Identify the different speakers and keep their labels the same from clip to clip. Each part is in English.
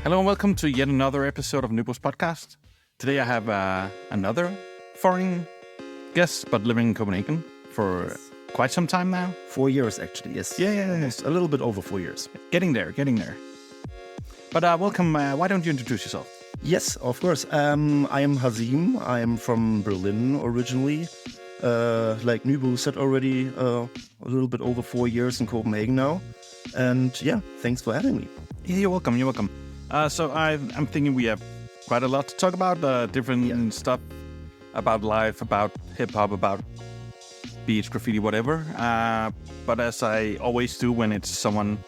Speaker 1: Hello and welcome to yet another episode of Nubo's podcast. Today I have another foreign guest, but living in Copenhagen for quite some time now.
Speaker 2: 4 years, actually, yes.
Speaker 1: Yeah.
Speaker 2: Almost a little bit over 4 years.
Speaker 1: Getting there. But welcome. Why don't you introduce yourself?
Speaker 2: Yes, of course. I am Hazeem. I am from Berlin originally. Like Nubo said already, a little bit over 4 years in Copenhagen now. And yeah, thanks for having me.
Speaker 1: Yeah, you're welcome. So I'm thinking we have quite a lot to talk about, different stuff about life, about hip-hop, about beats, graffiti, whatever. But as I always do when it's someone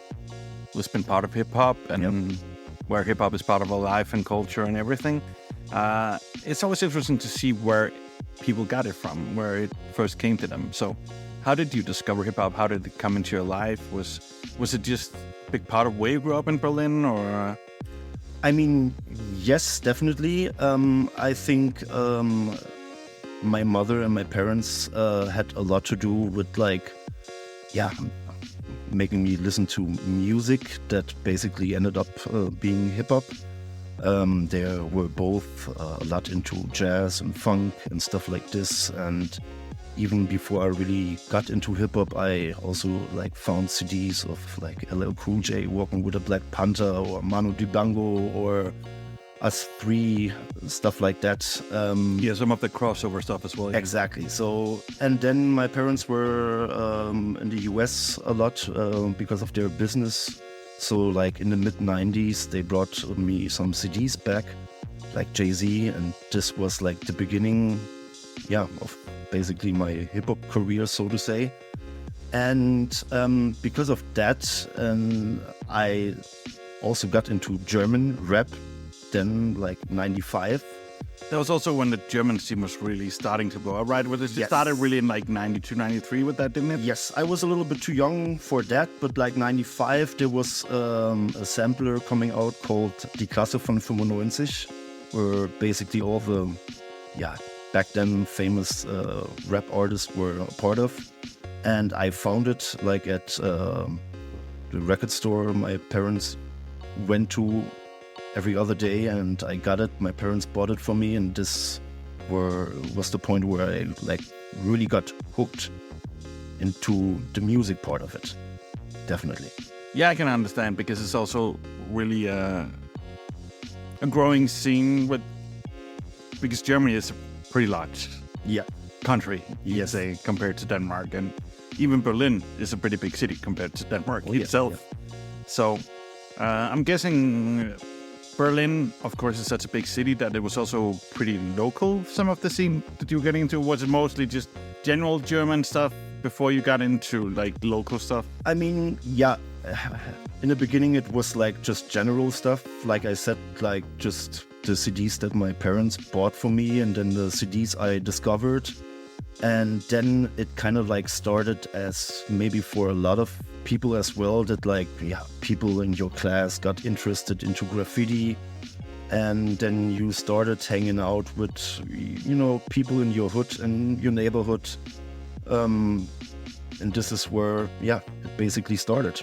Speaker 1: who's been part of hip-hop and where hip-hop is part of our life and culture and everything, it's always interesting to see where people got it from, where it first came to them. So how did you discover hip-hop? How did it come into your life? Was it just a big part of where you grew up in Berlin, or...
Speaker 2: I mean, yes, definitely. I think my mother and my parents had a lot to do with making me listen to music that basically ended up being hip-hop. They were both a lot into jazz and funk and stuff like this. And even before I really got into hip-hop, I also found CDs of LL Cool J Walking with a Black Panther or Manu Dibango or Us Three, stuff like that.
Speaker 1: Some of the crossover stuff as well. Yeah.
Speaker 2: Exactly. So, and then my parents were in the US a lot because of their business. So in the mid-90s, they brought me some CDs back, like Jay-Z, and this was the beginning, of basically my hip-hop career, so to say. And because of that, I also got into German rap then, 95.
Speaker 1: That was also when the German scene was really starting to blow up, right? It started really in 92, 93 with that, didn't it?
Speaker 2: Yes, I was a little bit too young for that, but 95, there was a sampler coming out called Die Klasse von 95, where basically all the, back then famous rap artists were a part of. And I found it at the record store my parents went to every other day, and I got it. My parents bought it for me, and this was the point where I really got hooked into the music part of it. Definitely.
Speaker 1: Yeah, I can understand, because it's also really a growing scene because Germany is a pretty large country, you say, compared to Denmark, and even Berlin is a pretty big city compared to Denmark itself. Yeah. So I'm guessing Berlin, of course, is such a big city that it was also pretty local, some of the scene that you were getting into. Was it mostly just general German stuff before you got into local stuff?
Speaker 2: I mean, in the beginning it was just general stuff. Like I said, just the CDs that my parents bought for me, and then the CDs I discovered. And then it kind of started as maybe for a lot of people as well, that people in your class got interested into graffiti, and then you started hanging out with people in your hood and your neighborhood, and this is where it basically started.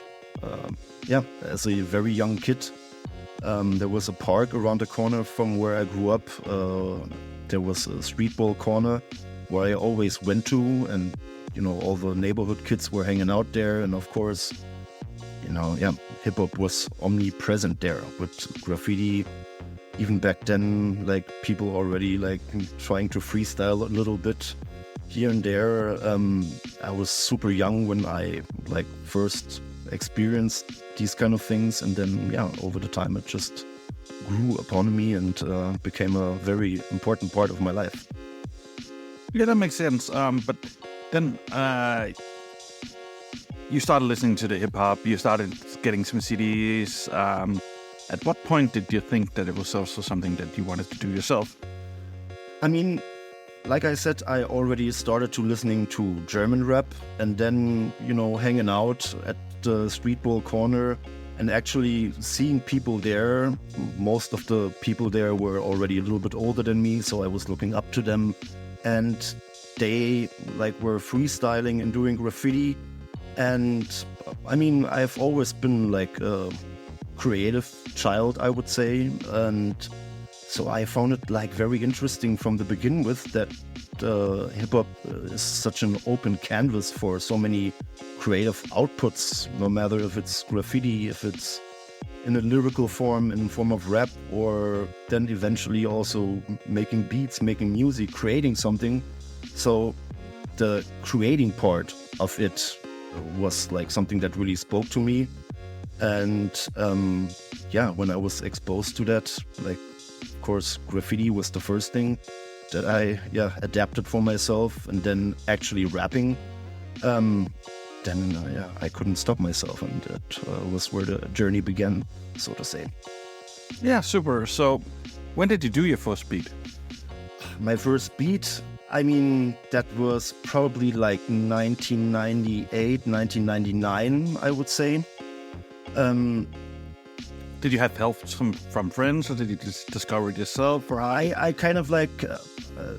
Speaker 2: As a very young kid, there was a park around the corner from where I grew up. There was a streetball corner where I always went to, and all the neighborhood kids were hanging out there. And of course, hip-hop was omnipresent there with graffiti. Even back then, people already trying to freestyle a little bit here and there. I was super young when I first experienced these kind of things. And then, over the time, it just grew upon me and became a very important part of my life.
Speaker 1: Yeah, that makes sense. But then you started listening to the hip-hop, you started getting some CDs. At what point did you think that it was also something that you wanted to do yourself?
Speaker 2: I mean, like I said, I already started to listening to German rap, and then, hanging out at the streetball corner and actually seeing people there. Most of the people there were already a little bit older than me, so I was looking up to them. And they were freestyling and doing graffiti. And I mean, I've always been creative child, I would say. And so I found it like very interesting from the begin with that hip hop is such an open canvas for so many creative outputs, no matter if it's graffiti, if it's in a lyrical form, in form of rap, or then eventually also making beats, making music, creating something. So the creating part of it was like something that really spoke to me. And when I was exposed to that, like, of course, graffiti was the first thing that I adapted for myself, and then actually rapping. I couldn't stop myself, and that was where the journey began, so to say.
Speaker 1: Yeah, super. So, when did you do your first beat?
Speaker 2: My first beat, I mean, that was probably like 1998, 1999, I would say.
Speaker 1: Did you have help from friends, or did you just discover it yourself? Or
Speaker 2: I kind of like,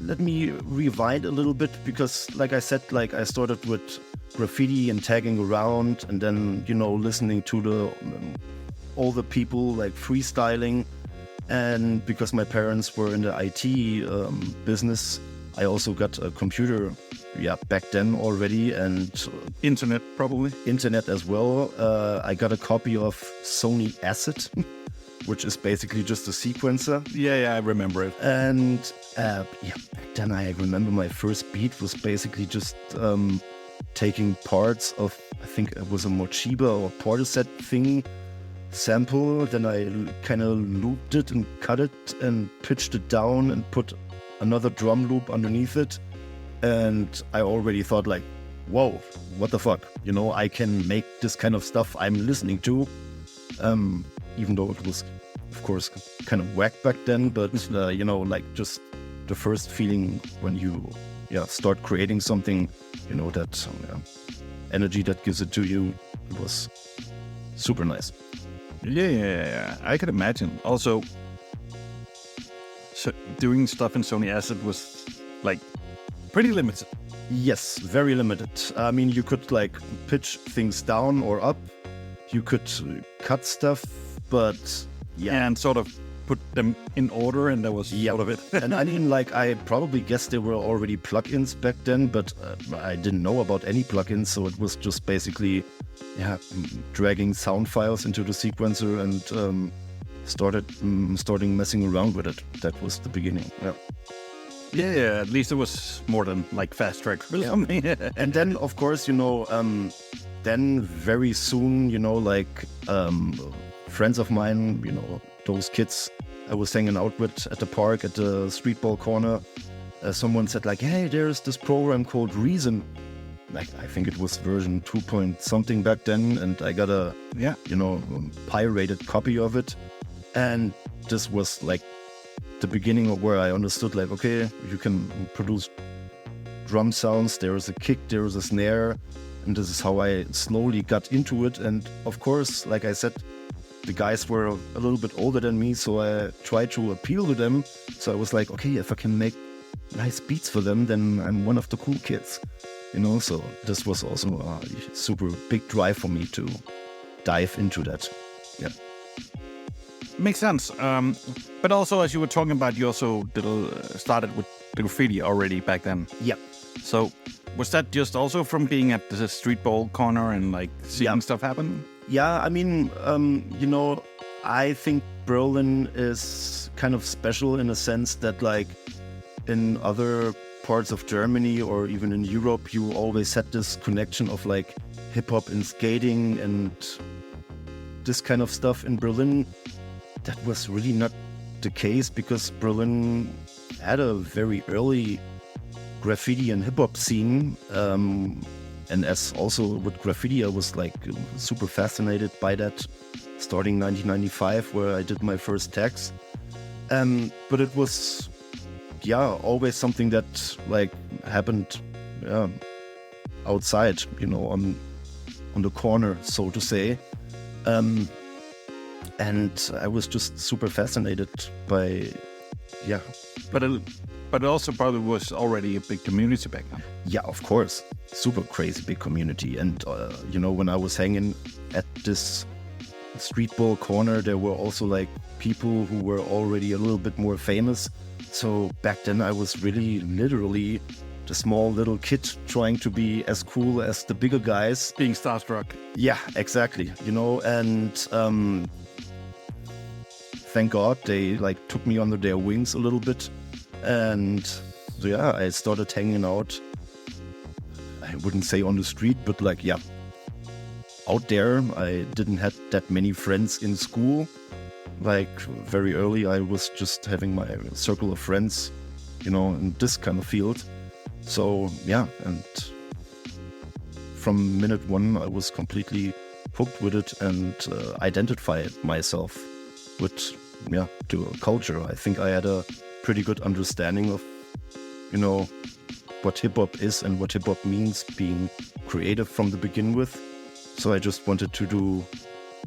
Speaker 2: let me rewind a little bit, because like I said, like I started with graffiti and tagging around, and then, listening to all the people like freestyling. And because my parents were in the IT business, I also got a computer, back then already, and
Speaker 1: internet probably.
Speaker 2: Internet as well. I got a copy of Sony Acid, which is basically just a sequencer.
Speaker 1: Yeah, I remember it.
Speaker 2: And back then I remember my first beat was basically just taking parts of, I think it was a Mochiba or Portishead thing, sample. Then I kind of looped it and cut it and pitched it down and put another drum loop underneath it. And I already thought like, whoa, what the fuck? I can make this kind of stuff I'm listening to. Even though it was, of course, kind of whack back then. But, like just the first feeling when you start creating something, that energy that gives it to you, it was super nice.
Speaker 1: Yeah. I can imagine. Also, so doing stuff in Sony Acid was like pretty limited.
Speaker 2: Yes, very limited. I mean, you could like pitch things down or up. You could cut stuff, but
Speaker 1: and sort of put them in order, and that was sort of it.
Speaker 2: And I mean, like, I probably guess there were already plugins back then, but I didn't know about any plugins, so it was just basically dragging sound files into the sequencer and starting messing around with it. That was the beginning.
Speaker 1: Yeah, at least it was more than like Fast Track or something.
Speaker 2: And then, of course, then very soon, like friends of mine, those kids I was hanging out with at the park at the street ball corner, someone said like, hey, there's this program called Reason. Like, I think it was version 2 point something back then, and I got a pirated copy of it. And this was like the beginning of where I understood like, okay, you can produce drum sounds, there is a kick, there is a snare, and this is how I slowly got into it. And of course, like I said, the guys were a little bit older than me, so I tried to appeal to them. So I was like, okay, if I can make nice beats for them, then I'm one of the cool kids, so this was also a super big drive for me to dive into that.
Speaker 1: Makes sense. But also, as you were talking about, you also started with the graffiti already back then.
Speaker 2: Yeah.
Speaker 1: So was that just also from being at the street ball corner and like seeing stuff happen?
Speaker 2: Yeah, I mean, I think Berlin is kind of special in a sense that like in other parts of Germany or even in Europe, you always had this connection of like hip hop and skating and this kind of stuff. In Berlin, that was really not the case, because Berlin had a very early graffiti and hip hop scene. And as also with graffiti, I was like super fascinated by that, starting 1995, where I did my first tags. But it was, always something that like happened outside, on the corner, so to say. And I was just super fascinated by,
Speaker 1: But it also probably was already a big community back then.
Speaker 2: Yeah, of course. Super crazy big community. And, when I was hanging at this street ball corner, there were also like people who were already a little bit more famous. So back then I was really literally the small little kid trying to be as cool as the bigger guys.
Speaker 1: Being starstruck.
Speaker 2: Yeah, exactly. And thank God they like took me under their wings a little bit. And so, yeah, I started hanging out. I wouldn't say on the street, but like, yeah, out there. I didn't have that many friends in school. Like very early, I was just having my circle of friends, in this kind of field. So yeah, and from minute one, I was completely hooked with it and identified myself with the culture. I think I had a pretty good understanding of, what hip hop is and what hip hop means, being creative from the begin with. So I just wanted to do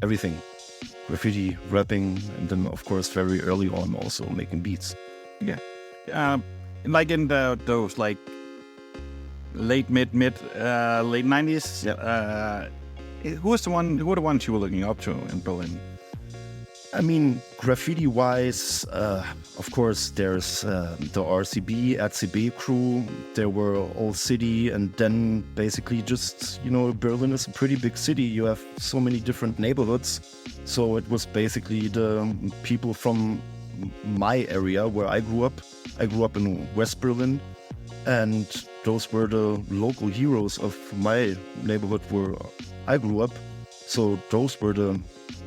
Speaker 2: everything. Graffiti, rapping, and then of course very early on also making beats.
Speaker 1: Yeah. Like in those like late 90s.
Speaker 2: Yeah.
Speaker 1: Who are the ones you were looking up to in Berlin?
Speaker 2: I mean, graffiti-wise, of course, there's the RCB, RCB crew. There were Old City, and then basically just, Berlin is a pretty big city. You have so many different neighborhoods. So it was basically the people from my area where I grew up. I grew up in West Berlin, and those were the local heroes of my neighborhood where I grew up. So those were the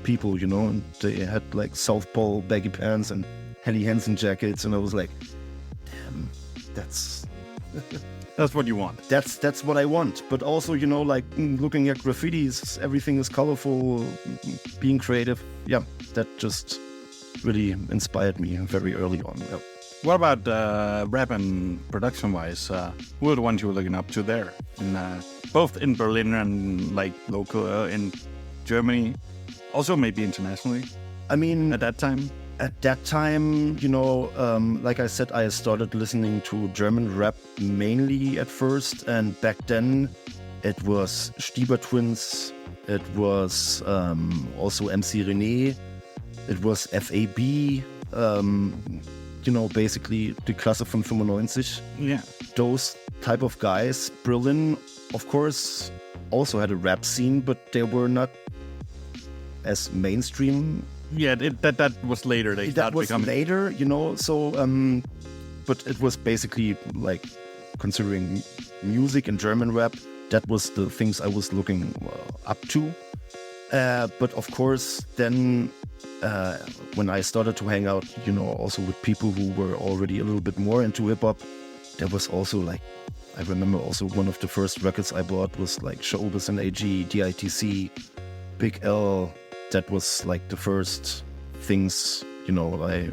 Speaker 2: people, and they had like South Pole baggy pants and Helly Hansen jackets, and I was like, damn, that's
Speaker 1: what you want.
Speaker 2: That's what I want. But also, like looking at graffitis, everything is colorful, being creative. Yeah, that just really inspired me very early on. Yeah.
Speaker 1: What about rap and production-wise? Who are the ones you were looking up to there? Both in Berlin and like local in Germany, also maybe internationally.
Speaker 2: I mean,
Speaker 1: at that time,
Speaker 2: like I said, I started listening to German rap mainly at first, and back then it was Stieber Twins, it was also MC René, it was FAB. Basically die Klasse von 95.
Speaker 1: Yeah.
Speaker 2: Those type of guys. Berlin, of course, also had a rap scene, but they were not as mainstream.
Speaker 1: Yeah, that was later.
Speaker 2: That was later, so, but it was basically like considering music and German rap, that was the things I was looking up to. But of course, then when I started to hang out, also with people who were already a little bit more into hip hop, there was also like, I remember also one of the first records I bought was like Shoulders and AG, DITC, Big L. That was like the first things, I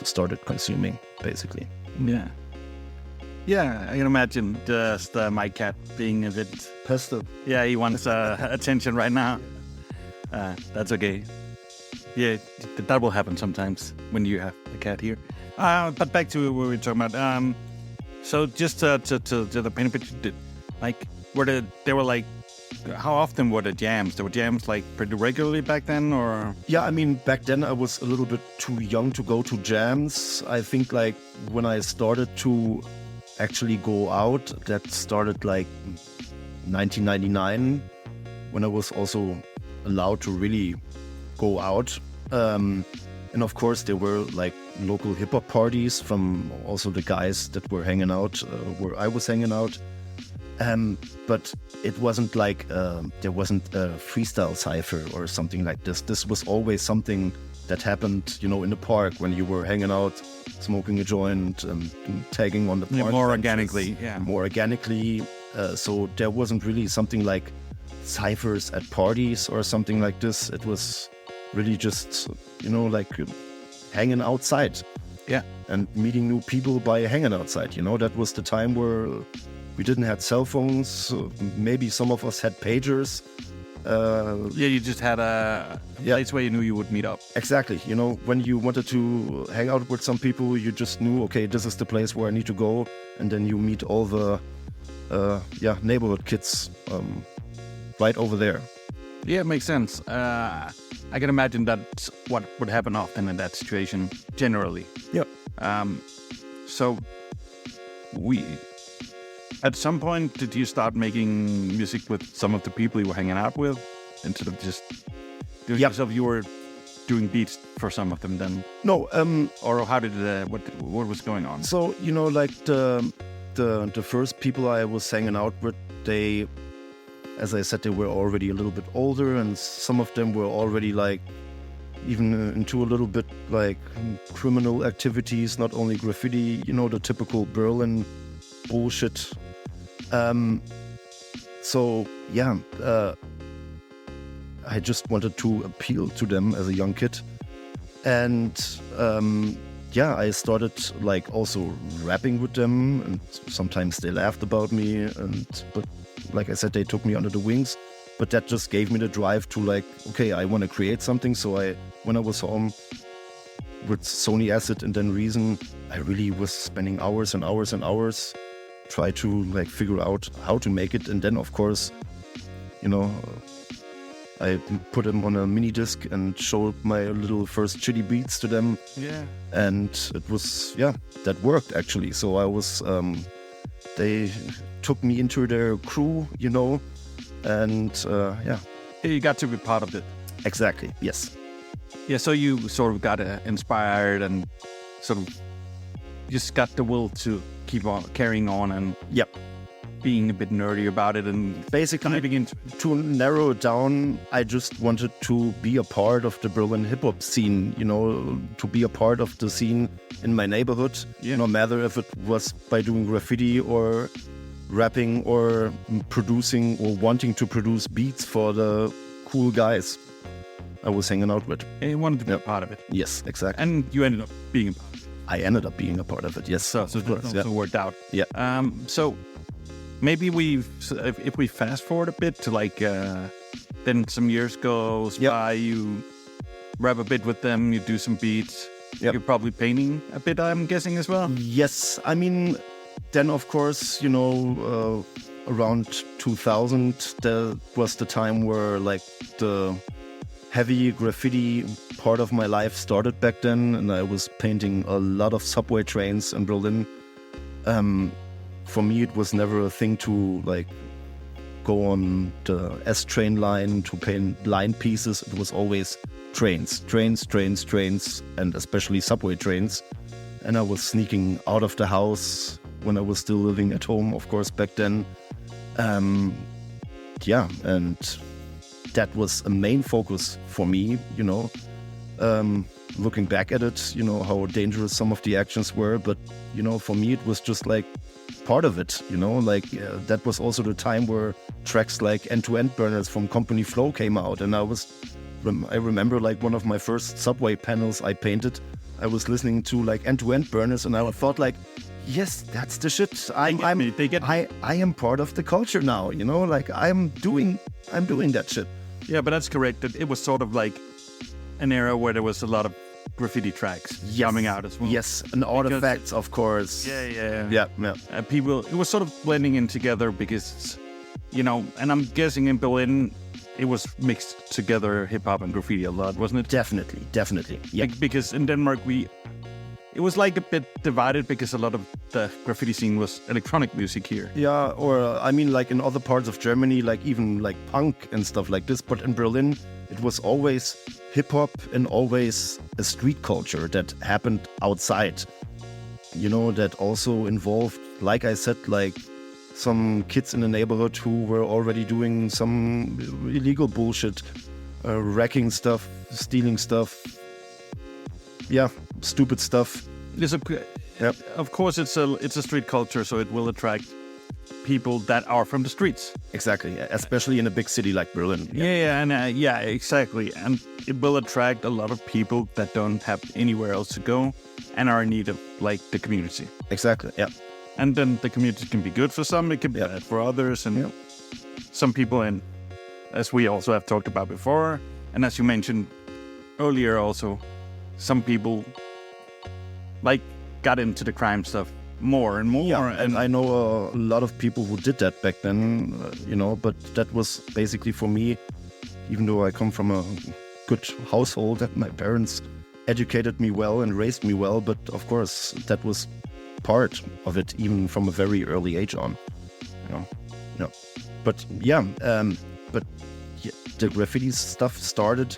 Speaker 2: started consuming basically.
Speaker 1: Yeah. Yeah, I can imagine just my cat being a bit
Speaker 2: pesto.
Speaker 1: Yeah, he wants attention right now. That's okay. Yeah, that will happen sometimes when you have a cat here. But back to what we were talking about. So just to the paint picture, like they were like, how often were the jams? There were jams like pretty regularly back then, or?
Speaker 2: Yeah, I mean, back then I was a little bit too young to go to jams. I think like when I started to actually go out, that started like 1999, when I was also allowed to really go out. And of course there were like local hip hop parties from also the guys that were hanging out where I was hanging out. But it wasn't like there wasn't a freestyle cypher or something like this. This was always something that happened, in the park when you were hanging out, smoking a joint and tagging on the park.
Speaker 1: More organically, yeah.
Speaker 2: More organically. So there wasn't really something like cyphers at parties or something like this. It was really just, like hanging outside.
Speaker 1: Yeah.
Speaker 2: And meeting new people by hanging outside. That was the time where we didn't have cell phones. Maybe some of us had pagers.
Speaker 1: You just had a place where you knew you would meet up.
Speaker 2: Exactly. When you wanted to hang out with some people, you just knew, okay, this is the place where I need to go. And then you meet all the neighborhood kids right over there.
Speaker 1: Yeah, it makes sense. I can imagine that's what would happen often in that situation, generally.
Speaker 2: Yeah.
Speaker 1: So, at some point, did you start making music with some of the people you were hanging out with, instead of just doing yourself? You were doing beats for some of them, then?
Speaker 2: No.
Speaker 1: Or how did what was going on?
Speaker 2: So like the first people I was hanging out with, they, as I said, they were already a little bit older, and some of them were already like even into a little bit like criminal activities, not only graffiti, the typical Berlin bullshit. So yeah, I just wanted to appeal to them as a young kid, and I started like also rapping with them, and sometimes they laughed about me, but like I said, they took me under the wings. But that just gave me the drive to like, okay, I want to create something. So when I was home with Sony Acid and then Reason, I really was spending hours and hours and hours try to like figure out how to make it. And then of course, I put them on a mini disc and showed my little first shitty beats to them.
Speaker 1: Yeah. And
Speaker 2: it was, that worked actually. So I was, they took me into their crew, and
Speaker 1: you got to be part of it.
Speaker 2: Exactly. Yes.
Speaker 1: Yeah. So you sort of got inspired and sort of just got the will to keep on carrying on and being a bit nerdy about it, and
Speaker 2: basically to narrow it down, I just wanted to be a part of the Berlin hip hop scene, to be a part of the scene in my neighborhood, no matter if it was by doing graffiti or rapping or producing or wanting to produce beats for the cool guys I was hanging out with.
Speaker 1: And you wanted to be a part of it.
Speaker 2: Yes, exactly.
Speaker 1: And you ended up being a part of it.
Speaker 2: I ended up being a part of it, yes.
Speaker 1: So it also worked out.
Speaker 2: Yeah.
Speaker 1: So maybe if we fast forward a bit to like, then some years goes by, you rap a bit with them, you do some beats. Yep. You're probably painting a bit, I'm guessing, as well?
Speaker 2: Yes. I mean, then of course, around 2000, that was the time where like the heavy graffiti part of my life started back then, and I was painting a lot of subway trains in Berlin. For me, it was never a thing to like go on the S train line to paint line pieces. It was always trains, and especially subway trains. And I was sneaking out of the house when I was still living at home, of course, back then. And that was a main focus for me, looking back at it, how dangerous some of the actions were. But, for me, it was just like part of it, that was also the time where tracks like End-to-End Burners from Company Flow came out. And I remember like one of my first subway panels I painted, I was listening to like End-to-End Burners, and I thought like, yes, that's the shit. I am part of the culture now, like I'm doing that shit.
Speaker 1: Yeah, but that's correct. It was sort of like an era where there was a lot of graffiti tracks coming out as well.
Speaker 2: Yes, and artifacts, of course.
Speaker 1: Yeah. People, it was sort of blending in together because, and I'm guessing in Berlin, it was mixed together, hip hop and graffiti a lot, wasn't it?
Speaker 2: Definitely. Yeah.
Speaker 1: Because in Denmark, it was like a bit divided because a lot of the graffiti scene was electronic music here.
Speaker 2: Yeah, or I mean, like in other parts of Germany, like even like punk and stuff like this. But in Berlin, it was always hip hop and always a street culture that happened outside. That also involved, like I said, like some kids in the neighborhood who were already doing some illegal bullshit, wrecking stuff, stealing stuff. Yeah, stupid stuff.
Speaker 1: Of course, it's a street culture, so it will attract people that are from the streets.
Speaker 2: Exactly, especially in a big city like Berlin.
Speaker 1: Exactly. And it will attract a lot of people that don't have anywhere else to go and are in need of like the community.
Speaker 2: Exactly, yeah.
Speaker 1: And then the community can be good for some, it can be bad for others, and some people, and as we also have talked about before, and as you mentioned earlier also, some people like got into the crime stuff more and more.
Speaker 2: Yeah, and I know a lot of people who did that back then, but that was basically for me even though I come from a good household and my parents educated me well and raised me well, but of course that was part of it even from a very early age on, you know. But the graffiti stuff started.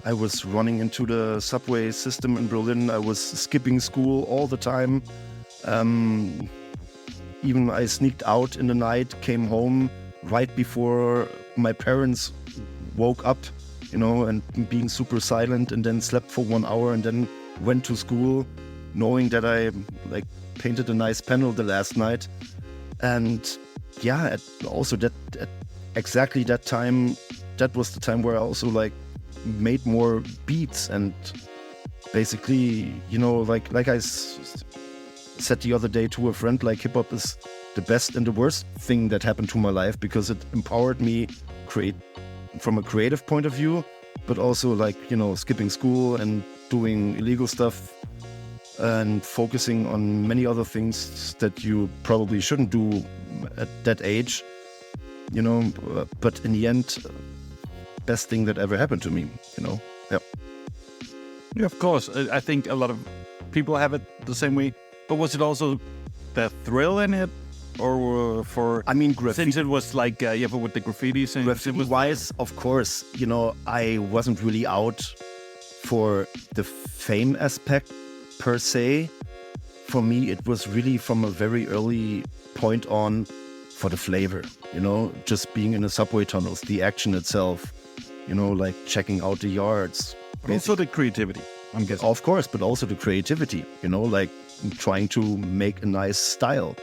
Speaker 2: I was running into the subway system in Berlin. I was skipping school all the time. Even I sneaked out in the night, came home right before my parents woke up, and being super silent, and then slept for 1 hour and then went to school knowing that I painted a nice panel the last night. And also at exactly that time, that was the time where I also made more beats, and basically, like I said the other day to a friend, hip hop is the best and the worst thing that happened to my life, because it empowered me from a creative point of view, but also skipping school and doing illegal stuff and focusing on many other things that you probably shouldn't do at that age, but in the end, best thing that ever happened to me, Yeah,
Speaker 1: of course. I think a lot of people have it the same way. But was it also the thrill in it, or
Speaker 2: graffiti,
Speaker 1: since it was but with the graffitis and
Speaker 2: graffiti-wise, of course, I wasn't really out for the fame aspect per se. For me, it was really from a very early point on for the flavor, just being in the subway tunnels, the action itself, checking out the yards.
Speaker 1: Also the creativity, I'm guessing.
Speaker 2: Of course, but also the creativity, trying to make a nice style,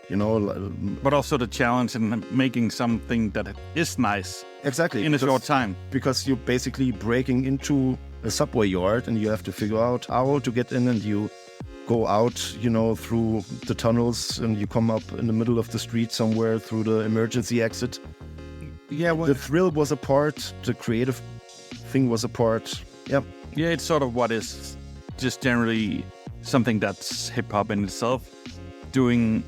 Speaker 1: But also the challenge in making something that is nice.
Speaker 2: Exactly.
Speaker 1: In a short time.
Speaker 2: Because you're basically breaking into a subway yard and you have to figure out how to get in, and you go out, through the tunnels, and you come up in the middle of the street somewhere through the emergency exit.
Speaker 1: Yeah,
Speaker 2: the thrill was a part, the creative thing was a part. Yeah.
Speaker 1: Yeah, it's sort of what is just generally something that's hip hop in itself, doing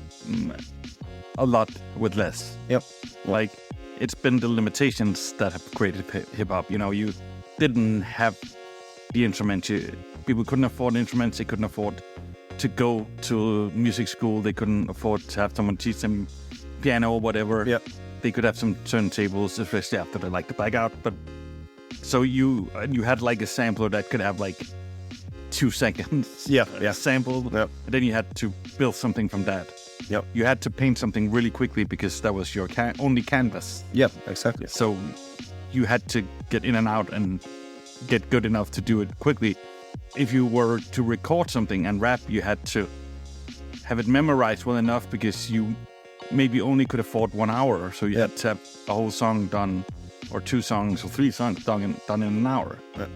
Speaker 1: a lot with less.
Speaker 2: Yep.
Speaker 1: It's been the limitations that have created hip hop. You didn't have the instruments. People couldn't afford instruments. They couldn't afford to go to music school. They couldn't afford to have someone teach them piano or whatever.
Speaker 2: Yeah.
Speaker 1: They could have some turntables, especially after they the blackout. But so you had a sampler that could have 2 seconds.
Speaker 2: Yeah.
Speaker 1: Sample.
Speaker 2: Yeah.
Speaker 1: And then you had to build something from that.
Speaker 2: Yep.
Speaker 1: You had to paint something really quickly because that was your only canvas.
Speaker 2: Yeah, exactly.
Speaker 1: So you had to get in and out and get good enough to do it quickly. If you were to record something and rap, you had to have it memorized well enough, because you maybe only could afford 1 hour. So you had to have a whole song done, or 2 songs or 3 songs done in an hour.
Speaker 2: Yeah.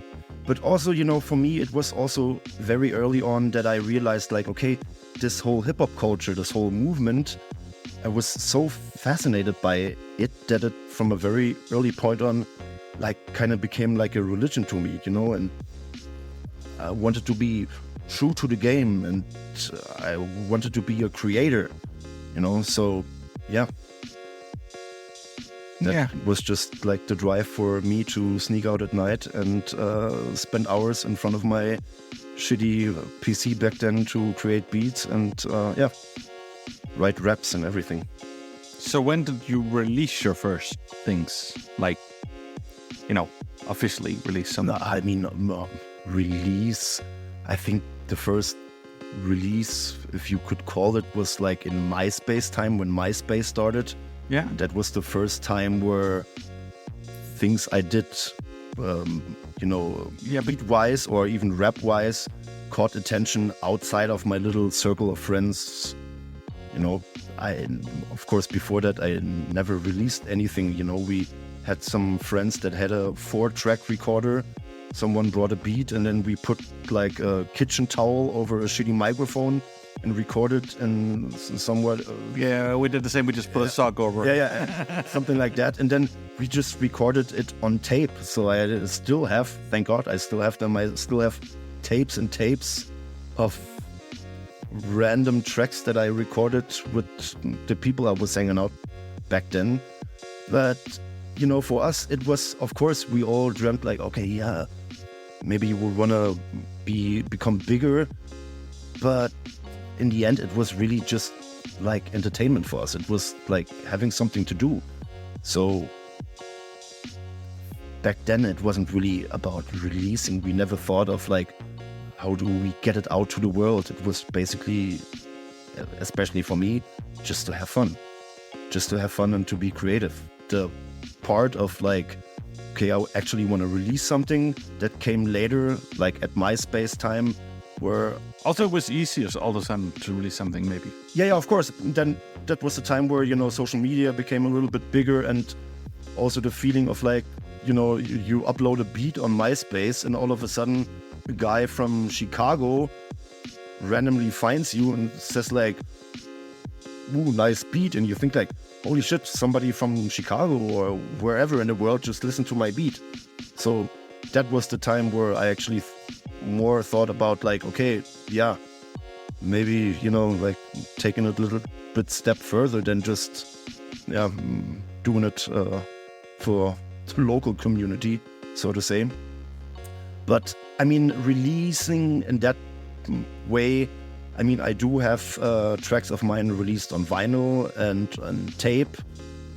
Speaker 2: But also, for me, it was also very early on that I realized, okay, this whole hip-hop culture, this whole movement, I was so fascinated by it that it, from a very early point on, kind of became like a religion to me, and I wanted to be true to the game, and I wanted to be a creator, so, yeah. That was just the drive for me to sneak out at night and spend hours in front of my shitty PC back then to create beats and, write raps and everything.
Speaker 1: So when did you release your first things? Officially release something?
Speaker 2: Release. I think the first release, if you could call it, was in MySpace time, when MySpace started.
Speaker 1: Yeah.
Speaker 2: That was the first time where things I did, beat-wise or even rap-wise, caught attention outside of my little circle of friends. Of course, before that, I never released anything. We had some friends that had a 4-track recorder. Someone brought a beat, and then we put a kitchen towel over a shitty microphone and recorded and somewhat... we did the same. We just put a sock over. Yeah. Something like that. And then we just recorded it on tape. So I still have, thank God, I still have them. I still have tapes and tapes of random tracks that I recorded with the people I was hanging out back then. But for us, it was, of course, we all dreamt like, okay, yeah, maybe you would want to become bigger. But in the end, it was really just like entertainment for us. It was like having something to do. So back then, it wasn't really about releasing. We never thought of like, how do we get it out to the world? It was basically, especially for me, just to have fun. Just to have fun and to be creative. The part of like, okay, I actually want to release something, that came later, like at MySpace time, where...
Speaker 1: Also, it was easier all of a sudden to release something, maybe.
Speaker 2: Yeah, of course. Then that was the time where, social media became a little bit bigger, and also the feeling of like, you upload a beat on MySpace and all of a sudden a guy from Chicago randomly finds you and says like, ooh, nice beat. And you think like, holy shit, somebody from Chicago or wherever in the world just listened to my beat. So that was the time where I actually more thought about like, okay, yeah, maybe, like taking it a little bit step further than just, doing it for the local community, so to say. But I mean, releasing in that way, I mean, I do have tracks of mine released on vinyl and tape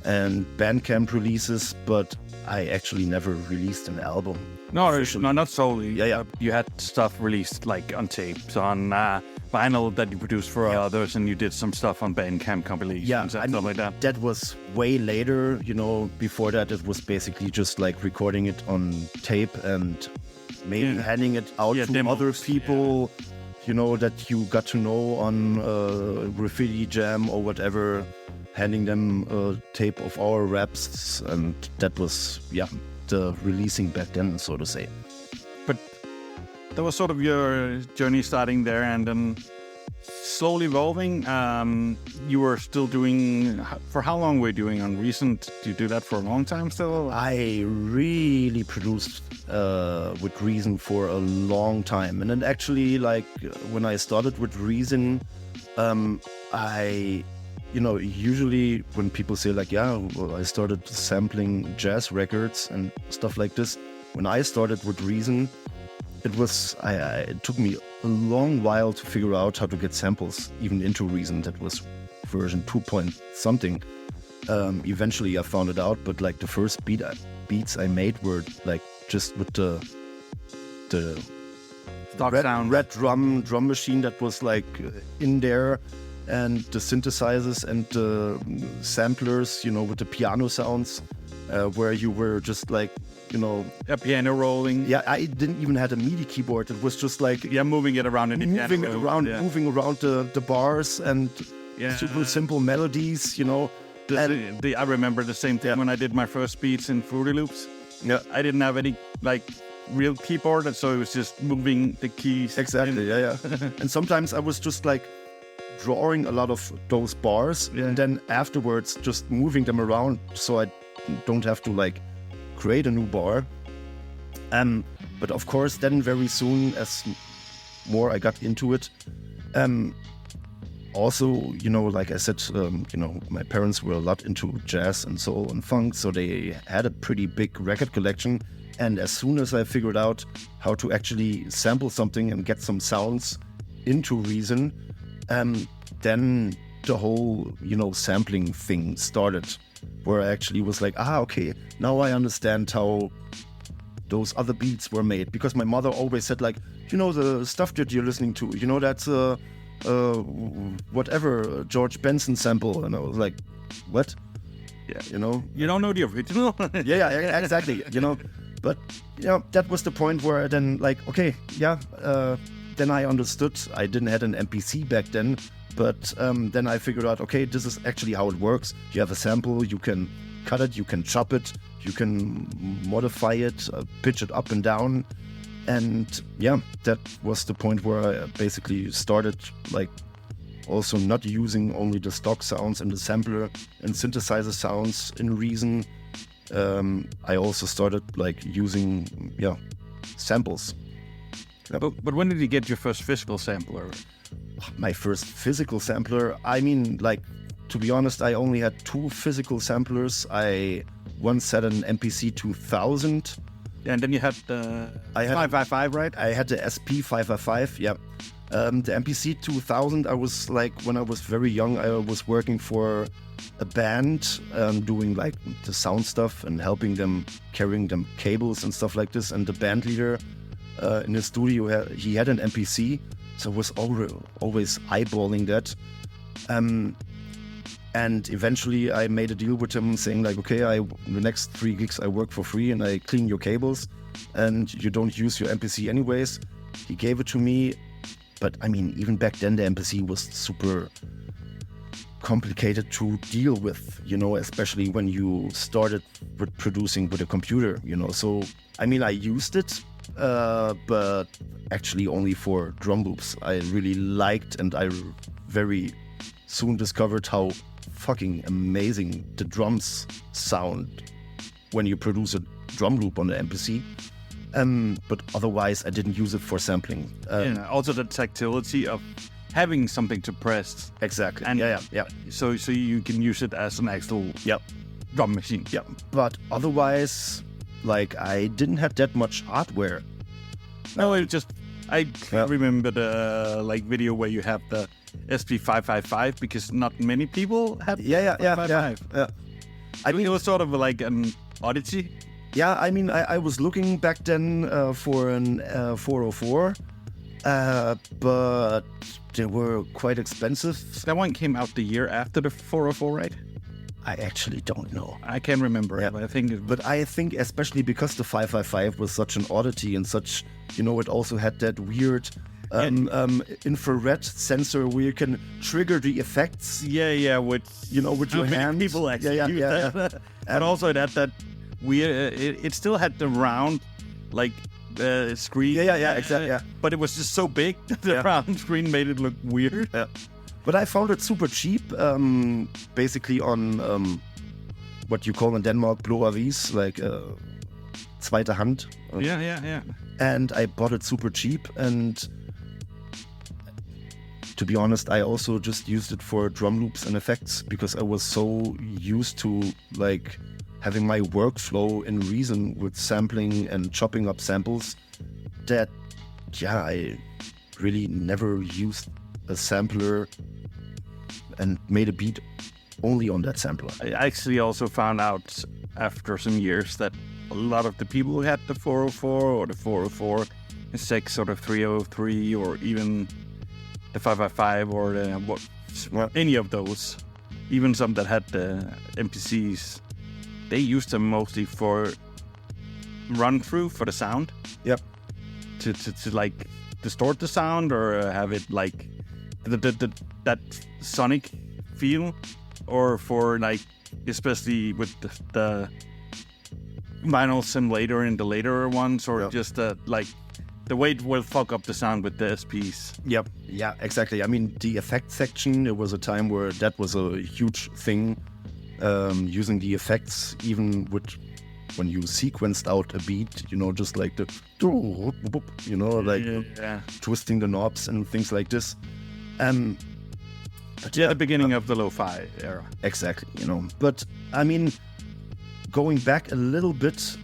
Speaker 2: and Bandcamp releases, but I actually never released an album.
Speaker 1: No, not solely.
Speaker 2: Yeah.
Speaker 1: You had stuff released like on tapes, on vinyl that you produced for others, and you did some stuff on Bandcamp compilations and stuff like that.
Speaker 2: That was way later. Before that, it was basically just like recording it on tape and maybe handing it out to
Speaker 1: demos,
Speaker 2: other people, that you got to know on Graffiti Jam or whatever, handing them a tape of our raps, and that was, the releasing back then, so to say.
Speaker 1: But that was sort of your journey starting there, and then slowly evolving. You were still doing, for how long were you doing on Reason? Did you do that for a long time still?
Speaker 2: I really produced with Reason for a long time. And then actually, like, when I started with Reason, I... usually when people say like, I started sampling jazz records and stuff like this. When I started with Reason, it took me a long while to figure out how to get samples even into Reason. That was version 2 point something. Eventually I found it out, but like the first beats I made were like just with the
Speaker 1: stock sound,
Speaker 2: red drum machine that was like in there. And the synthesizers and the samplers, with the piano sounds, where you were just like,
Speaker 1: a piano rolling.
Speaker 2: Yeah, I didn't even have a MIDI keyboard. It was just like
Speaker 1: moving it around in the piano.
Speaker 2: Moving around the bars and super simple melodies,
Speaker 1: I remember the same thing when I did my first beats in Fruity Loops.
Speaker 2: Yeah,
Speaker 1: I didn't have any like real keyboard, and so it was just moving the keys.
Speaker 2: Exactly. And sometimes I was just like drawing a lot of those bars and then afterwards just moving them around so I don't have to like create a new bar. But of course then very soon as more I got into it, also, like I said, my parents were a lot into jazz and soul and funk, so they had a pretty big record collection. And as soon as I figured out how to actually sample something and get some sounds into Reason, then the whole, sampling thing started, where I actually was like, okay, now I understand how those other beats were made. Because my mother always said like, the stuff that you're listening to, that's whatever, George Benson sample. And I was like, what?
Speaker 1: Yeah. You don't know the original?
Speaker 2: yeah, exactly. But, that was the point where I then like, okay, then I understood. I didn't have an MPC back then, but then I figured out, okay, this is actually how it works. You have a sample, you can cut it, you can chop it, you can modify it, pitch it up and down. And that was the point where I basically started like also not using only the stock sounds and the sampler and synthesizer sounds in Reason. I also started like using samples.
Speaker 1: But when did you get your first physical sampler?
Speaker 2: My first physical sampler, I mean, like to be honest, I only had 2 physical samplers. I once had an MPC 2000.
Speaker 1: Yeah, and then you had the 555, right?
Speaker 2: I had the SP 555, yeah. The MPC 2000, I was like, when I was very young, I was working for a band, doing like the sound stuff and helping them, carrying them cables and stuff like this. And the band leader in his studio, he had an MPC, so I was always eyeballing that. And eventually I made a deal with him saying like, okay, the next 3 gigs I work for free and I clean your cables and you don't use your MPC anyways. He gave it to me, but I mean, even back then the MPC was super complicated to deal with, especially when you started with producing with a computer, So, I mean, I used it, but actually only for drum loops. I really liked and I very soon discovered how fucking amazing the drums sound when you produce a drum loop on the MPC. But otherwise, I didn't use it for sampling.
Speaker 1: Also the tactility of having something to press.
Speaker 2: Exactly.
Speaker 1: And
Speaker 2: yeah.
Speaker 1: So you can use it as an actual drum machine.
Speaker 2: Yeah. But otherwise, like, I didn't have that much hardware.
Speaker 1: No, it just I remember the video where you have the SP555 because not many people have 555.
Speaker 2: Yeah.
Speaker 1: I mean, it was sort of like an oddity.
Speaker 2: Yeah, I mean, I was looking back then for an 404, but they were quite expensive.
Speaker 1: That one came out the year after the 404, right?
Speaker 2: I actually don't know.
Speaker 1: I can't remember.
Speaker 2: Yeah.
Speaker 1: But
Speaker 2: I think especially because the 555 was such an oddity and such, it also had that weird infrared sensor where you can trigger the effects.
Speaker 1: Yeah, with
Speaker 2: with your hand.
Speaker 1: People actually use that. And also it had that weird. It still had the round, like screen.
Speaker 2: Yeah, exactly. Yeah.
Speaker 1: But it was just so big that the round screen made it look weird.
Speaker 2: Yeah. But I found it super cheap, basically on what you call in Denmark blå avis, like zweite Hand.
Speaker 1: Yeah.
Speaker 2: And I bought it super cheap. And to be honest, I also just used it for drum loops and effects because I was so used to like having my workflow in Reason with sampling and chopping up samples that, I really never used a sampler and made a beat only on that sampler.
Speaker 1: I actually also found out after some years that a lot of the people who had the 404 or the 404 6 or the 303 or even the 555 or any of those, even some that had the MPCs, they used them mostly for run through for the sound.
Speaker 2: Yep.
Speaker 1: To like distort the sound or have it like that sonic feel, or for like especially with the vinyl simulator in the later ones, or just like the way it will fuck up the sound with the SPs.
Speaker 2: Yep. Yeah, exactly. I mean, the effects section, it was a time where that was a huge thing, using the effects even when you sequenced out a beat, just like the, twisting the knobs and things like this.
Speaker 1: But the beginning of the lo-fi era.
Speaker 2: Exactly, But I mean, going back a little bit,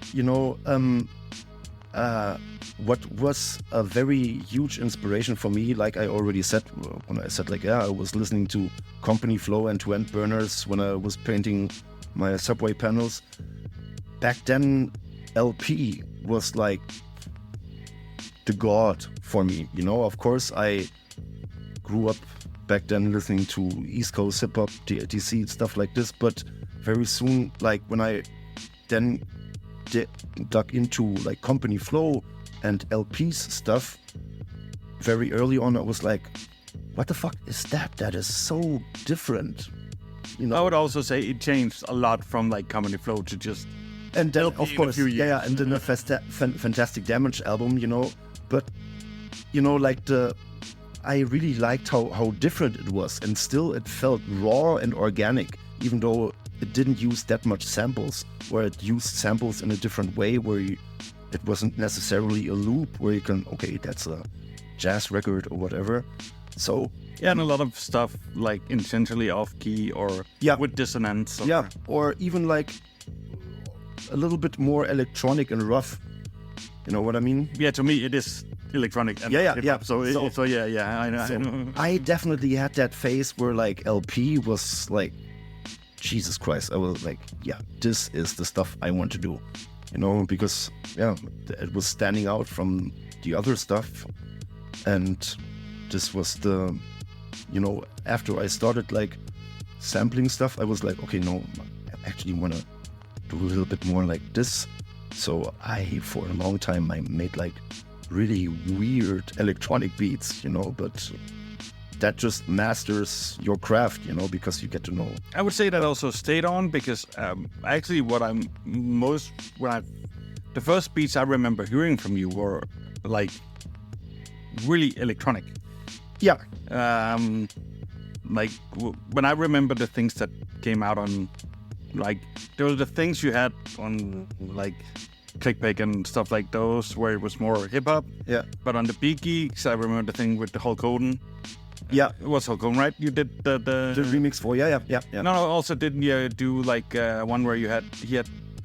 Speaker 2: what was a very huge inspiration for me, like I already said, when I said I was listening to Company Flow and end burners when I was painting my subway panels. Back then, LP was like the god for me, Of course, I grew up back then listening to East Coast hip hop, DATC, stuff like this. But very soon, like when I then dug into like Company Flow and LP's stuff, very early on, I was like, what the fuck is that? That is so different.
Speaker 1: I would also say it changed a lot from like Company Flow to just.
Speaker 2: And then, of course, and then the Fantastic Damage album, But, like I really liked how different it was, and still it felt raw and organic, even though it didn't use that much samples, where it used samples in a different way, where it wasn't necessarily a loop where you can, okay, that's a jazz record or whatever. So
Speaker 1: Yeah, and a lot of stuff like intentionally off key or with dissonance.
Speaker 2: Or even like a little bit more electronic and rough. You know what I mean?
Speaker 1: Yeah, to me it is electronic. And
Speaker 2: Yeah.
Speaker 1: So I know. I know.
Speaker 2: I definitely had that phase where like LP was like, Jesus Christ. I was like, yeah, this is the stuff I want to do. You know, because it was standing out from the other stuff, and this was the, you know, after I started like sampling stuff, I was like, okay, no, I actually want to do a little bit more like this. So for a long time, I made like really weird electronic beats, you know, but that just masters your craft, you know, because you get to know.
Speaker 1: I would say that also stayed on because actually the first beats I remember hearing from you were like really electronic.
Speaker 2: Yeah.
Speaker 1: Like when I remember the things that came out on, like there were the things you had on like Clickbait and stuff like those where it was more hip hop.
Speaker 2: Yeah.
Speaker 1: But on the Beat Geeks, I remember the thing with the Hulk Hogan.
Speaker 2: Yeah.
Speaker 1: It was Hulk Hogan, right? You did the
Speaker 2: remix for yeah.
Speaker 1: No, also didn't you do like one where he had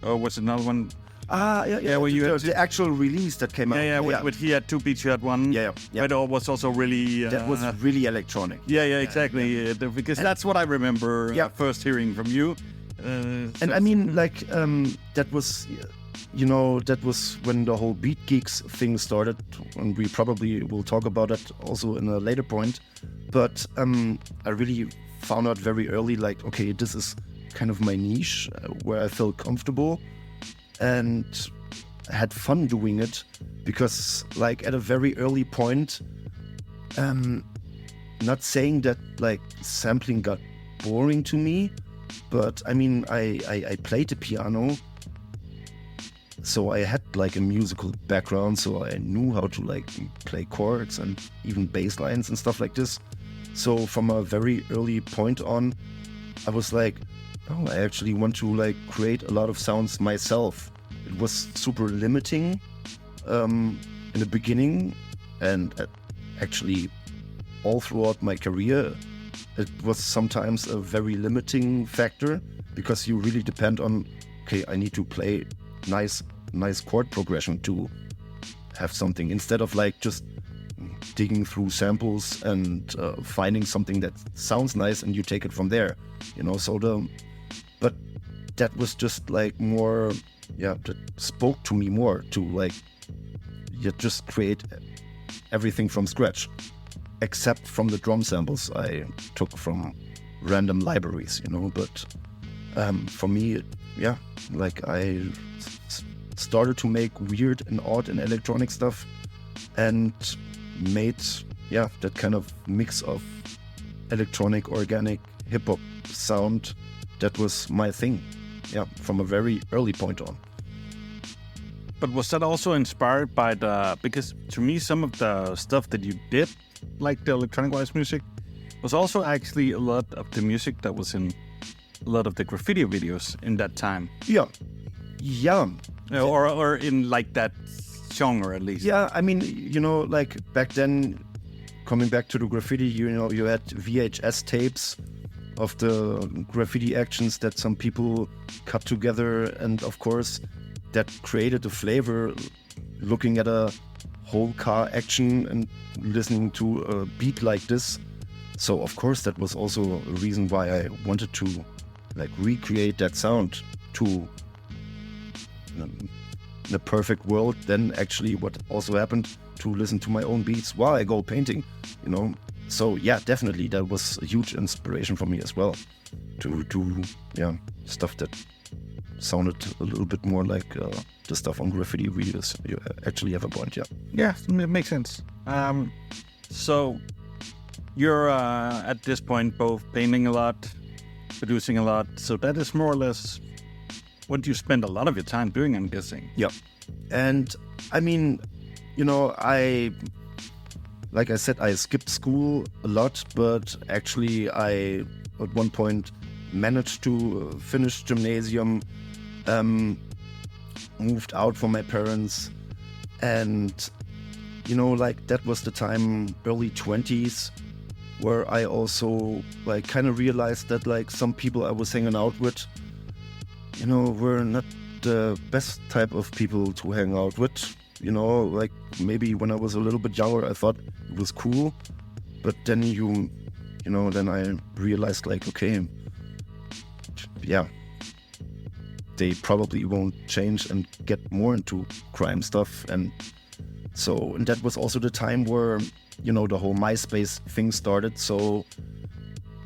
Speaker 1: or was it another one?
Speaker 2: Yeah.
Speaker 1: Where you had
Speaker 2: the actual release that came out.
Speaker 1: Yeah. With he had two beats, you had one.
Speaker 2: Yeah.
Speaker 1: But it was also really.
Speaker 2: That was really electronic.
Speaker 1: Yeah, exactly. Because that's what I remember first hearing from you.
Speaker 2: And I mean, like that was. You know, that was when the whole Beat Geeks thing started, and we probably will talk about it also in a later point. But I really found out very early, like, okay, this is kind of my niche where I felt comfortable and had fun doing it. Because, like, at a very early point, not saying that, like, sampling got boring to me, but I mean, I played the piano. So I had like a musical background, so I knew how to like play chords and even bass lines and stuff like this. So from a very early point on, I was like, oh, I actually want to like create a lot of sounds myself. It was super limiting in the beginning, and actually all throughout my career, it was sometimes a very limiting factor because you really depend on, okay, I need to play nice chord progression to have something instead of like just digging through samples and finding something that sounds nice and you take it from there, you know. But that was just like more, that spoke to me more to like just create everything from scratch, except from the drum samples I took from random libraries, you know. But for me, like I started to make weird and odd and electronic stuff and made that kind of mix of electronic, organic, hip-hop sound. That was my thing, from a very early point on.
Speaker 1: But was that also inspired by because to me some of the stuff that you did, like the electronic wise music, was also actually a lot of the music that was in a lot of the graffiti videos in that time.
Speaker 2: Yeah.
Speaker 1: Or in like that genre at least.
Speaker 2: Yeah, I mean, you know, like back then, coming back to the graffiti, you know, you had VHS tapes of the graffiti actions that some people cut together, and of course that created a flavor, looking at a whole car action and listening to a beat like this. So of course that was also a reason why I wanted to like recreate that sound to in a perfect world. Then actually what also happened, to listen to my own beats while I go painting, you know. So yeah, definitely that was a huge inspiration for me as well, to do stuff that sounded a little bit more like the stuff on graffiti videos. You actually have a point.
Speaker 1: Yeah, it makes sense. So you're at this point both painting a lot, producing a lot, so that is more or less what you spend a lot of your time doing, I'm guessing.
Speaker 2: Yeah. And I mean, you know, like I said, I skipped school a lot, but actually I at one point managed to finish gymnasium, moved out from my parents, and you know, like that was the time, early 20s, where I also like kind of realized that like some people I was hanging out with, you know, were not the best type of people to hang out with. You know, like maybe when I was a little bit younger, I thought it was cool, but then then I realized like, okay, yeah, they probably won't change and get more into crime stuff. And that was also the time where, you know, the whole MySpace thing started. So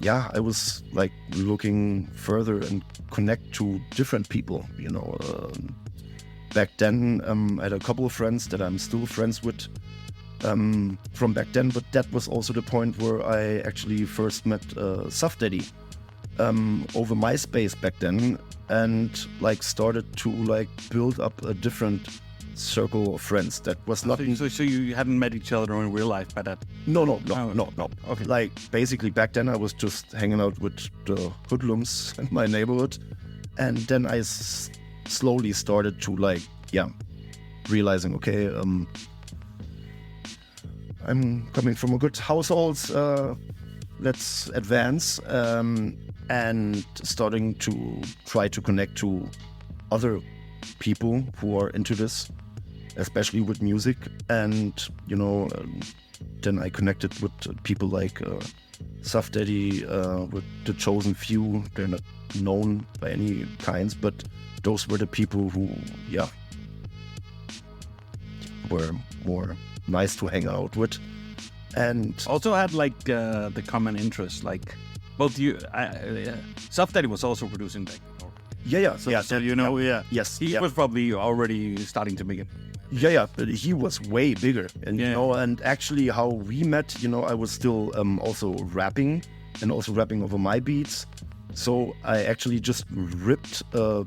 Speaker 2: yeah, I was like looking further and connect to different people, you know. Back then, I had a couple of friends that I'm still friends with from back then, but that was also the point where I actually first met Saf Daddy over MySpace back then, and like started to like build up a different circle of friends. That was not
Speaker 1: so you hadn't met each other in real life by that?
Speaker 2: No.
Speaker 1: Okay.
Speaker 2: Like basically back then I was just hanging out with the hoodlums in my neighborhood, and then I slowly started to like realizing, okay, I'm coming from a good household, let's advance, and starting to try to connect to other people who are into this, especially with music. And you know, then I connected with people like Saf Daddy, with the chosen few. They're not known by any kinds, but those were the people who were more nice to hang out with. And
Speaker 1: also had like the common interest, like both you. Saf Daddy was also producing back then.
Speaker 2: So
Speaker 1: you know,
Speaker 2: yes,
Speaker 1: he was probably already starting to make it.
Speaker 2: But he was way bigger, and you know, and actually how we met, you know, I was still also rapping over my beats. So I actually just ripped a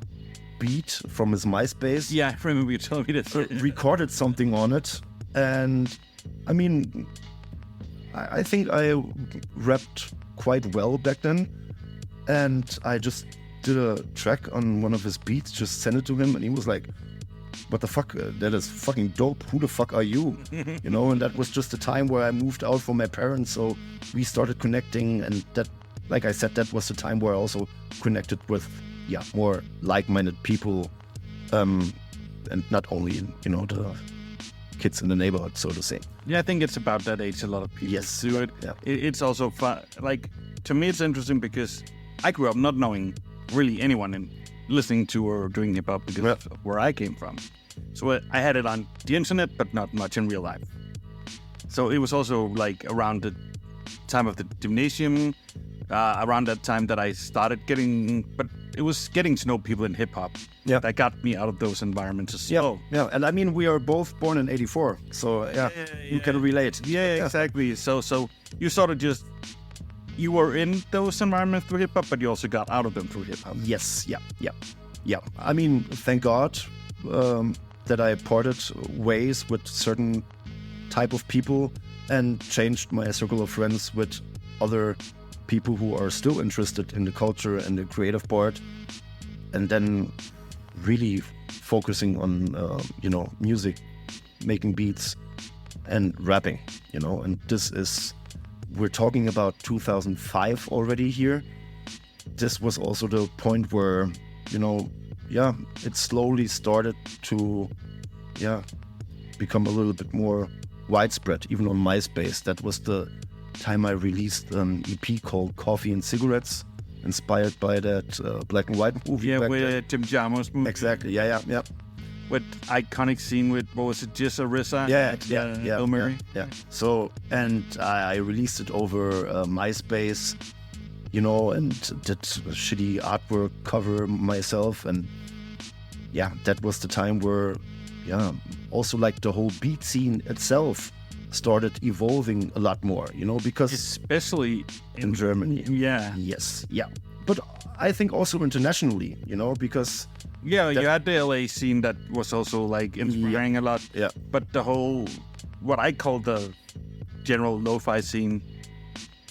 Speaker 2: beat from his MySpace.
Speaker 1: Yeah, I remember you told me this.
Speaker 2: Recorded something on it, and I mean, I think I rapped quite well back then, and I just did a track on one of his beats, just sent it to him, and he was like, what the fuck, that is fucking dope, who the fuck are you? You know, and that was just the time where I moved out from my parents, so we started connecting, and that, like I said, that was the time where I also connected with more like-minded people, and not only, you know, the kids in the neighborhood, so to say.
Speaker 1: Yeah, I think it's about that age. A lot of people do it.
Speaker 2: Yeah.
Speaker 1: It's also fun. Like, to me, it's interesting because I grew up not knowing really anyone in listening to or doing hip hop because of where I came from. So I had it on the internet, but not much in real life. So it was also like around the time of the gymnasium, around that time that I started but it was getting to know people in hip hop that got me out of those environments.
Speaker 2: Yeah, and I mean, we are both born in '84, so you can relate.
Speaker 1: Yeah, exactly. So you sort of just, you were in those environments through hip hop, but you also got out of them through hip hop.
Speaker 2: Yes, yeah. I mean, thank God that I parted ways with certain type of people and changed my circle of friends with other people who are still interested in the culture and the creative part, and then really focusing on music, making beats and rapping, you know. And we're talking about 2005 already here. This was also the point where, you know, it slowly started to become a little bit more widespread, even on MySpace. That was the time I released an EP called Coffee and Cigarettes, inspired by that black and white movie.
Speaker 1: Yeah, with Tim Jarmusch's movie.
Speaker 2: Exactly, yeah.
Speaker 1: With iconic scene with, what was it, Jissa Rissa?
Speaker 2: Yeah.
Speaker 1: Bill Murray.
Speaker 2: Yeah. So, and I released it over MySpace, you know, and did a shitty artwork cover myself. And that was the time where, also like the whole beat scene itself started evolving a lot more, you know, because
Speaker 1: especially
Speaker 2: in Germany.
Speaker 1: Yeah.
Speaker 2: Yes. Yeah. But I think also internationally, you know, because
Speaker 1: you had the LA scene that was also like inspiring a lot.
Speaker 2: Yeah.
Speaker 1: But the whole, what I call the general lo-fi scene,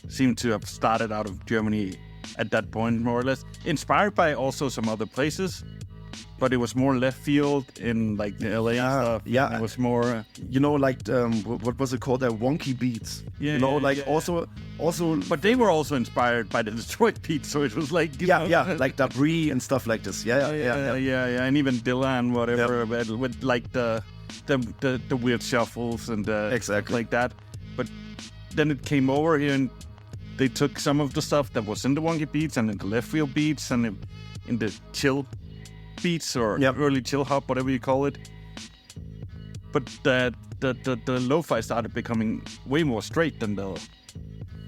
Speaker 1: seemed to have started out of Germany at that point, more or less, inspired by also some other places. but it was more left field in like the LA stuff.
Speaker 2: Yeah,
Speaker 1: it was more.
Speaker 2: Like what was it called? Wonky beats.
Speaker 1: Yeah,
Speaker 2: also.
Speaker 1: But they were also inspired by the Detroit beats, so it was like
Speaker 2: like Debris and stuff like this. Yeah,
Speaker 1: and even Dylan, whatever, with like the weird shuffles and
Speaker 2: exactly
Speaker 1: like that. But then it came over here and they took some of the stuff that was in the wonky beats and in the left field beats and in the chill beats or early chill hop, whatever you call it. But the lo-fi started becoming way more straight than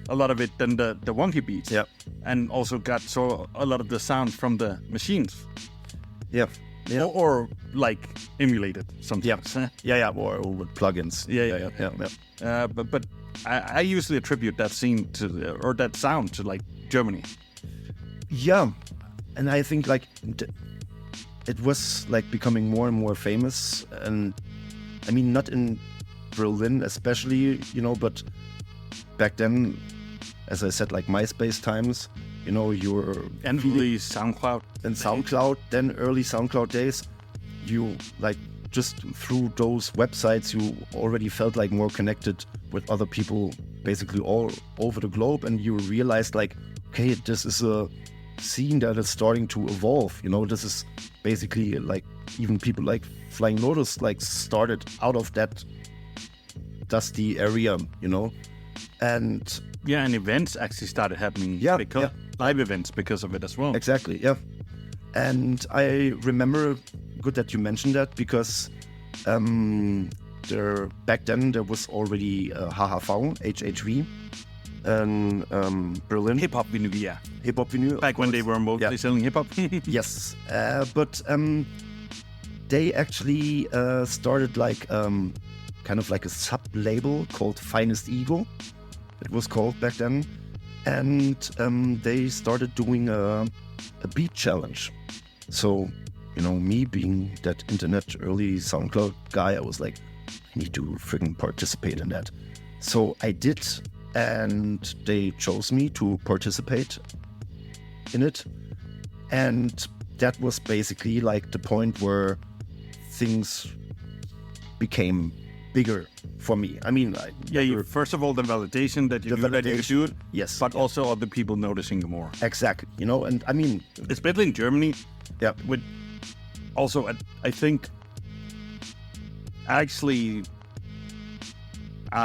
Speaker 1: a lot of it than the wonky beats.
Speaker 2: Yeah.
Speaker 1: And also got a lot of the sound from the machines.
Speaker 2: Yeah. Yeah.
Speaker 1: Or like emulated sometimes.
Speaker 2: Yeah. Or with plugins.
Speaker 1: Yeah. But I usually attribute that scene or that sound to like Germany.
Speaker 2: Yeah. And I think like it was like becoming more and more famous, and I mean not in Berlin especially, but back then, as I said, like MySpace times, you were
Speaker 1: and early SoundCloud
Speaker 2: then early SoundCloud days, you like just through those websites you already felt like more connected with other people basically all over the globe, and you realized like, okay, this is a scene that is starting to evolve. This is basically like even people like Flying Lotus like started out of that dusty area, and
Speaker 1: and events actually started happening. Live events because of it as well.
Speaker 2: Exactly. Yeah. And I remember, good that you mentioned that, because back then there was already HHV in Berlin.
Speaker 1: Hip-hop vinyl, yeah.
Speaker 2: Hip-hop vinyl.
Speaker 1: Back when they were mostly selling hip-hop.
Speaker 2: Yes. But they actually started like kind of like a sub-label called Finest Ego. It was called back then. And they started doing a beat challenge. So, me being that internet early SoundCloud guy, I was like, I need to freaking participate in that. So I did, and they chose me to participate in it. And that was basically like the point where things became bigger for me. I mean,
Speaker 1: first of all, the validation that you knew that you could do it.
Speaker 2: Yes.
Speaker 1: But also other people noticing you more.
Speaker 2: Exactly. And I mean,
Speaker 1: especially in Germany.
Speaker 2: Yeah.
Speaker 1: With also, I think actually,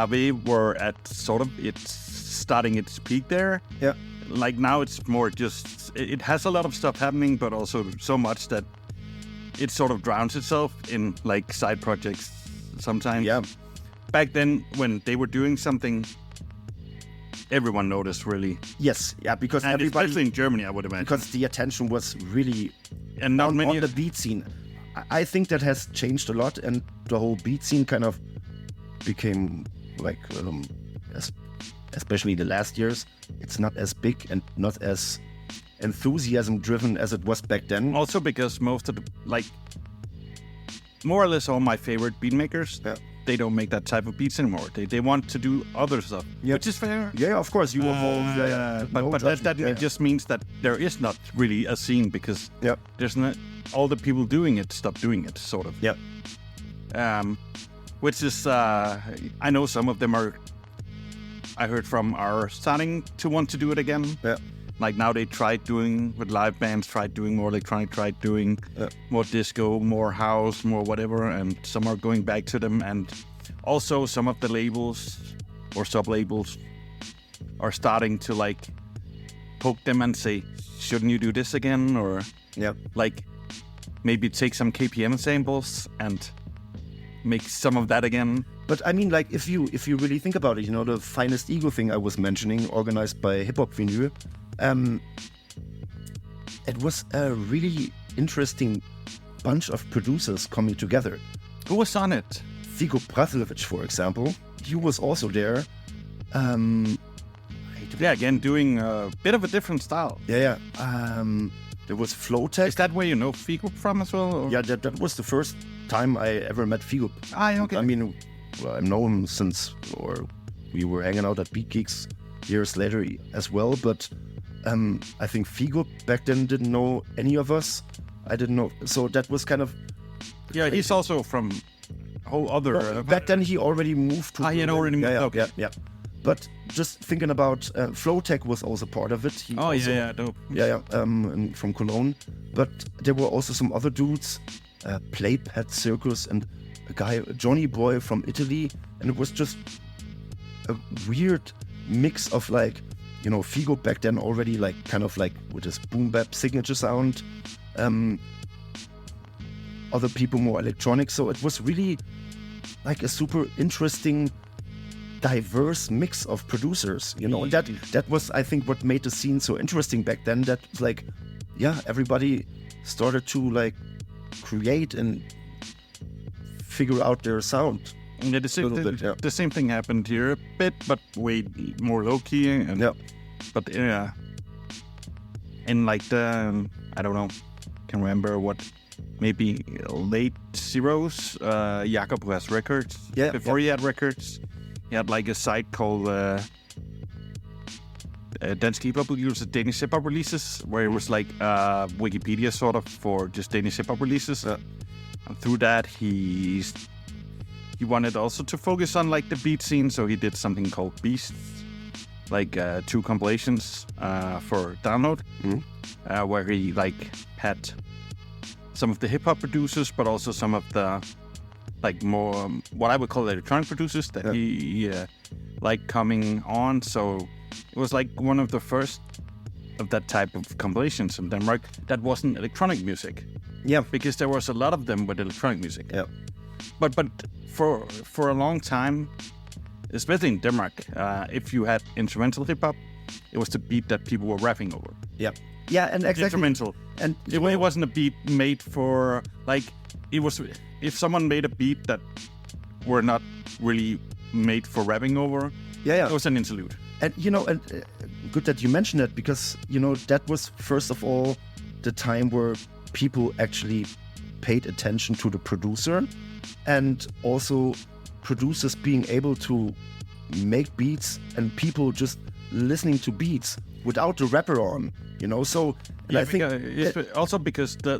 Speaker 1: we were at sort of it's starting its peak there.
Speaker 2: Yeah.
Speaker 1: Like now it's more just, it has a lot of stuff happening, but also so much that it sort of drowns itself in like side projects sometimes.
Speaker 2: Yeah.
Speaker 1: Back then, when they were doing something, everyone noticed really.
Speaker 2: Yes, yeah, because
Speaker 1: and
Speaker 2: everybody,
Speaker 1: especially in Germany, I would imagine,
Speaker 2: because the attention was really
Speaker 1: and not
Speaker 2: on
Speaker 1: many
Speaker 2: the beat scene. I think that has changed a lot, and the whole beat scene kind of became like, especially the last years, it's not as big and not as enthusiasm driven as it was back then.
Speaker 1: Also because most of the, like, more or less all my favorite beat makers, they don't make that type of beats anymore. They want to do other stuff, which is fair.
Speaker 2: Yeah, of course, you evolve.
Speaker 1: But that it just means that there is not really a scene, because there's not, all the people doing it stop doing it, sort of.
Speaker 2: Yeah.
Speaker 1: Which is, I know some of them are, I heard from, are starting to want to do it again.
Speaker 2: Yeah.
Speaker 1: Like now they tried doing, with live bands, tried doing more electronic, tried doing more disco, more house, more whatever, and some are going back to them. And also some of the labels or sub-labels are starting to like poke them and say, shouldn't you do this again? Or like maybe take some KPM samples and make some of that again.
Speaker 2: But I mean, like, if you really think about it, the Finest Ego thing I was mentioning, organized by Hip Hop Vinyl, it was a really interesting bunch of producers coming together.
Speaker 1: Who was on it?
Speaker 2: Figo Praslovic, for example. He was also there.
Speaker 1: Again, doing a bit of a different style.
Speaker 2: Yeah. There was Flowtech.
Speaker 1: Is that where you know Figo from as well? Or?
Speaker 2: Yeah, that was the first time I ever met Figo.
Speaker 1: Okay.
Speaker 2: I mean, well, I've known him since, or we were hanging out at Beat Geeks years later as well, but I think Figo back then didn't know any of us. I didn't know. So that was kind of...
Speaker 1: Yeah, he's also from a whole other...
Speaker 2: back then he already moved to...
Speaker 1: he had already moved.
Speaker 2: Yeah,
Speaker 1: Okay.
Speaker 2: yeah. But just thinking about Flowtech was also part of it. He also,
Speaker 1: dope.
Speaker 2: and from Cologne. But there were also some other dudes, Playpad Circus and a guy, Johnny Boy from Italy, and it was just a weird mix of like, you know, Figo back then already like kind of like with his boom bap signature sound. Other people more electronic, so it was really like a super interesting, diverse mix of producers, you know. And that was, I think, what made the scene so interesting back then. That like, yeah, everybody started to like create and figure out their sound.
Speaker 1: Yeah, the same thing happened here a bit, but way more low key. And, But yeah, in like the I don't know, can remember what. Maybe late zeros, Jakob, who has records. Before he had records, he had like a site called Dansk Hiphop, which was Danish hip hop releases, where it was like Wikipedia sort of for just Danish hip hop releases. And through that, he wanted also to focus on like the beat scene, so he did something called Beasts, like 2 compilations for download, where he like had some of the hip-hop producers, but also some of the like more what I would call electronic producers that he liked coming on. So it was like one of the first of that type of compilations from Denmark that wasn't electronic music.
Speaker 2: Yeah,
Speaker 1: because there was a lot of them with electronic music.
Speaker 2: Yeah,
Speaker 1: but for a long time, especially in Denmark, if you had instrumental hip-hop, it was the beat that people were rapping over.
Speaker 2: Yeah, and exactly.
Speaker 1: Instrumental.
Speaker 2: And
Speaker 1: it wasn't a beat made for, like, it was, if someone made a beat that were not really made for rapping over, it was an interlude.
Speaker 2: And, you know, and good that you mentioned that, because, you know, that was, first of all, the time where people actually paid attention to the producer, and also producers being able to make beats and people just listening to beats without the rapper on, you know. So I think
Speaker 1: also because the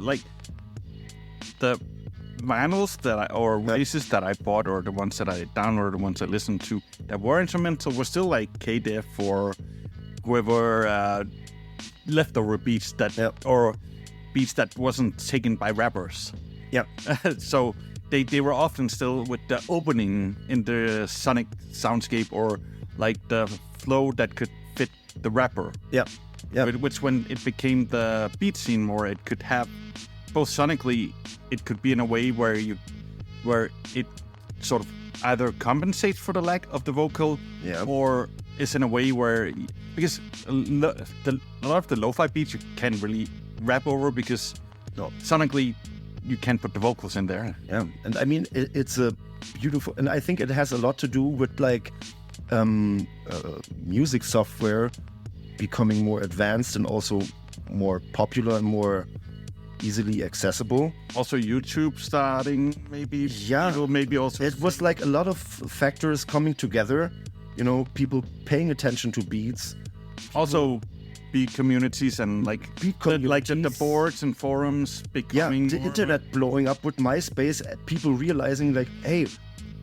Speaker 1: vinyls or releases that I bought, or the ones that I downloaded, the ones I listened to that were instrumental, were still like KDF or whoever leftover beats that or beats that wasn't taken by rappers. So they were often still with the opening in the sonic soundscape, or like the flow that could fit the rapper. Which when it became the beat scene more, it could have both sonically, it could be in a way where it sort of either compensates for the lack of the vocal, or is in a way where, because a lot of the lo-fi beats you can't really rap over, because sonically you can't put the vocals in there.
Speaker 2: And I mean, it's a beautiful, and I think it has a lot to do with like music software becoming more advanced and also more popular and more easily accessible.
Speaker 1: Also YouTube starting, maybe. Maybe also.
Speaker 2: It was like a lot of factors coming together, you know, people paying attention to beats.
Speaker 1: Also beat communities and like the boards and forums becoming
Speaker 2: the internet blowing up with MySpace, people realizing like, hey,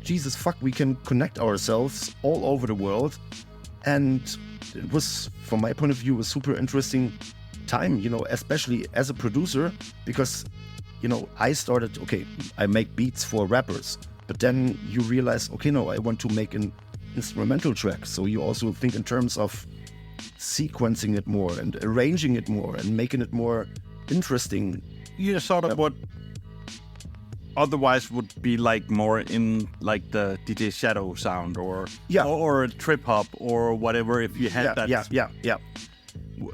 Speaker 2: Jesus fuck, we can connect ourselves all over the world. And it was, from my point of view, a super interesting time, you know, especially as a producer, because, you know, I started, I make beats for rappers, but then you realize, no, I want to make an instrumental track. So you also think in terms of sequencing it more and arranging it more and making it more interesting.
Speaker 1: Yeah, sort of what otherwise would be like more in like the DJ Shadow sound or trip hop or whatever, if you had that.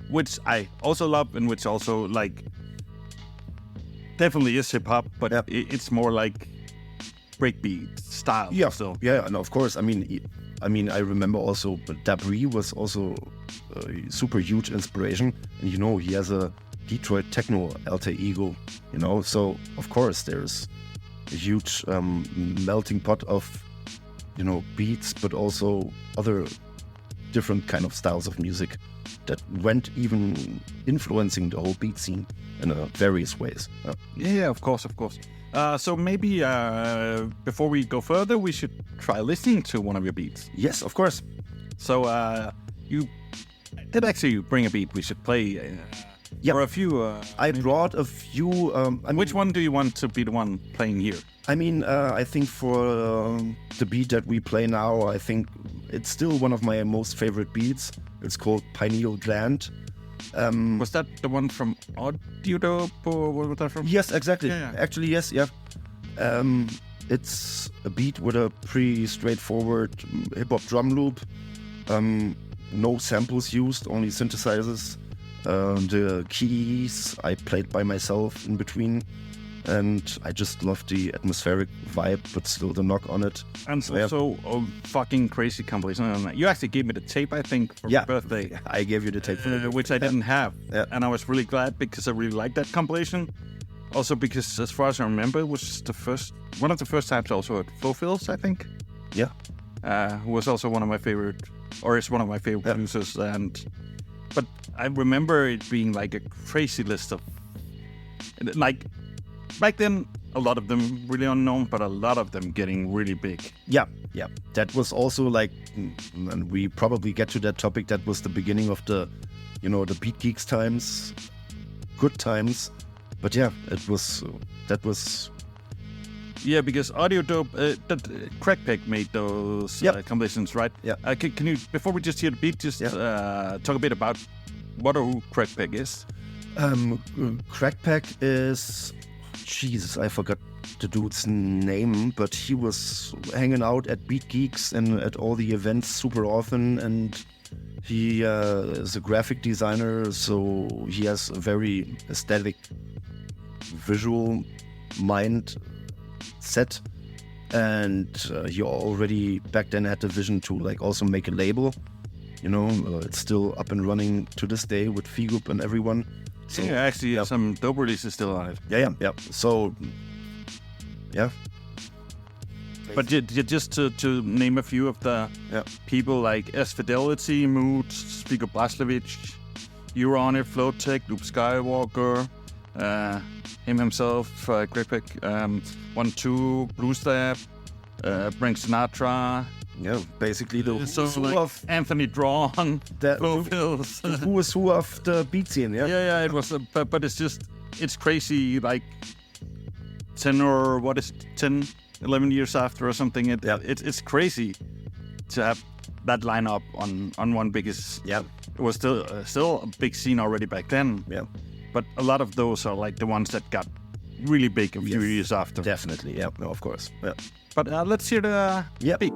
Speaker 1: Which I also love, and which also like definitely is hip hop, but it's more like breakbeat style.
Speaker 2: And of course, I mean, I remember also, but Dabri was also a super huge inspiration, and you know, he has a Detroit techno alter ego, you know, so of course there's a huge melting pot of, you know, beats, but also other different kind of styles of music. that went even influencing the whole beat scene in various ways.
Speaker 1: Yeah, of course. So maybe before we go further, we should try listening to one of your beats.
Speaker 2: Yes, of course.
Speaker 1: So you did actually bring a beat we should play. Or a few.
Speaker 2: I brought a few.
Speaker 1: Which one do you want to be the one playing here?
Speaker 2: I mean, I think for the beat that we play now, I think it's still one of my most favorite beats. It's called Pineal Gland.
Speaker 1: Was that the one from Audiodope, or what was that from?
Speaker 2: Yes, exactly.
Speaker 1: Yeah.
Speaker 2: Actually, yes, yeah. It's a beat with a pretty straightforward hip-hop drum loop. No samples used, only synthesizers. The keys I played by myself in between. And I just love the atmospheric vibe, but still the knock on it.
Speaker 1: And also a fucking crazy compilation. You actually gave me the tape, I think, for my birthday.
Speaker 2: I gave you the tape,
Speaker 1: which I didn't have.
Speaker 2: Yeah.
Speaker 1: And I was really glad because I really liked that compilation. Also because, as far as I remember, it was one of the first times also at Flowfields, I think.
Speaker 2: Yeah.
Speaker 1: Who was also one of my favorite, or is one of my favorite producers. But I remember it being like a crazy list of, like, back then, a lot of them really unknown, but a lot of them getting really big.
Speaker 2: Yeah. That was also like, and we probably get to that topic, that was the beginning of the Beat Geeks times, good times. But yeah, that was...
Speaker 1: Yeah, because Audiodope, Crackpack made those compilations, right?
Speaker 2: Yeah.
Speaker 1: Can you, before we just hear the beat, just talk a bit about who Crackpack is?
Speaker 2: Crackpack is... Jesus, I forgot the dude's name, but he was hanging out at Beat Geeks and at all the events super often, and he is a graphic designer, so he has a very aesthetic, visual mind set, and he already back then had the vision to like also make a label. It's still up and running to this day with Figup and everyone.
Speaker 1: So, yeah, actually, some dope releases still alive.
Speaker 2: Yeah. So, yeah.
Speaker 1: But just to name a few of the people like S Fidelity, Mood, Speaker Blaslovich, Euron, Flowtech, Loop Skywalker, him himself, Crackpack, 1-2, Blue Stab, Frank Sinatra.
Speaker 2: Yeah, basically the
Speaker 1: who of Anthony Drawn, Flowfields.
Speaker 2: Who is who of the beat scene, yeah?
Speaker 1: Yeah, it was, but it's crazy, like 10 or 11 years after or something. It's crazy to have that lineup on one biggest.
Speaker 2: Yeah.
Speaker 1: It was still a big scene already back then.
Speaker 2: Yeah.
Speaker 1: But a lot of those are like the ones that got really big a few years after.
Speaker 2: Definitely, yeah, no, of course. Yeah.
Speaker 1: But let's hear the beat.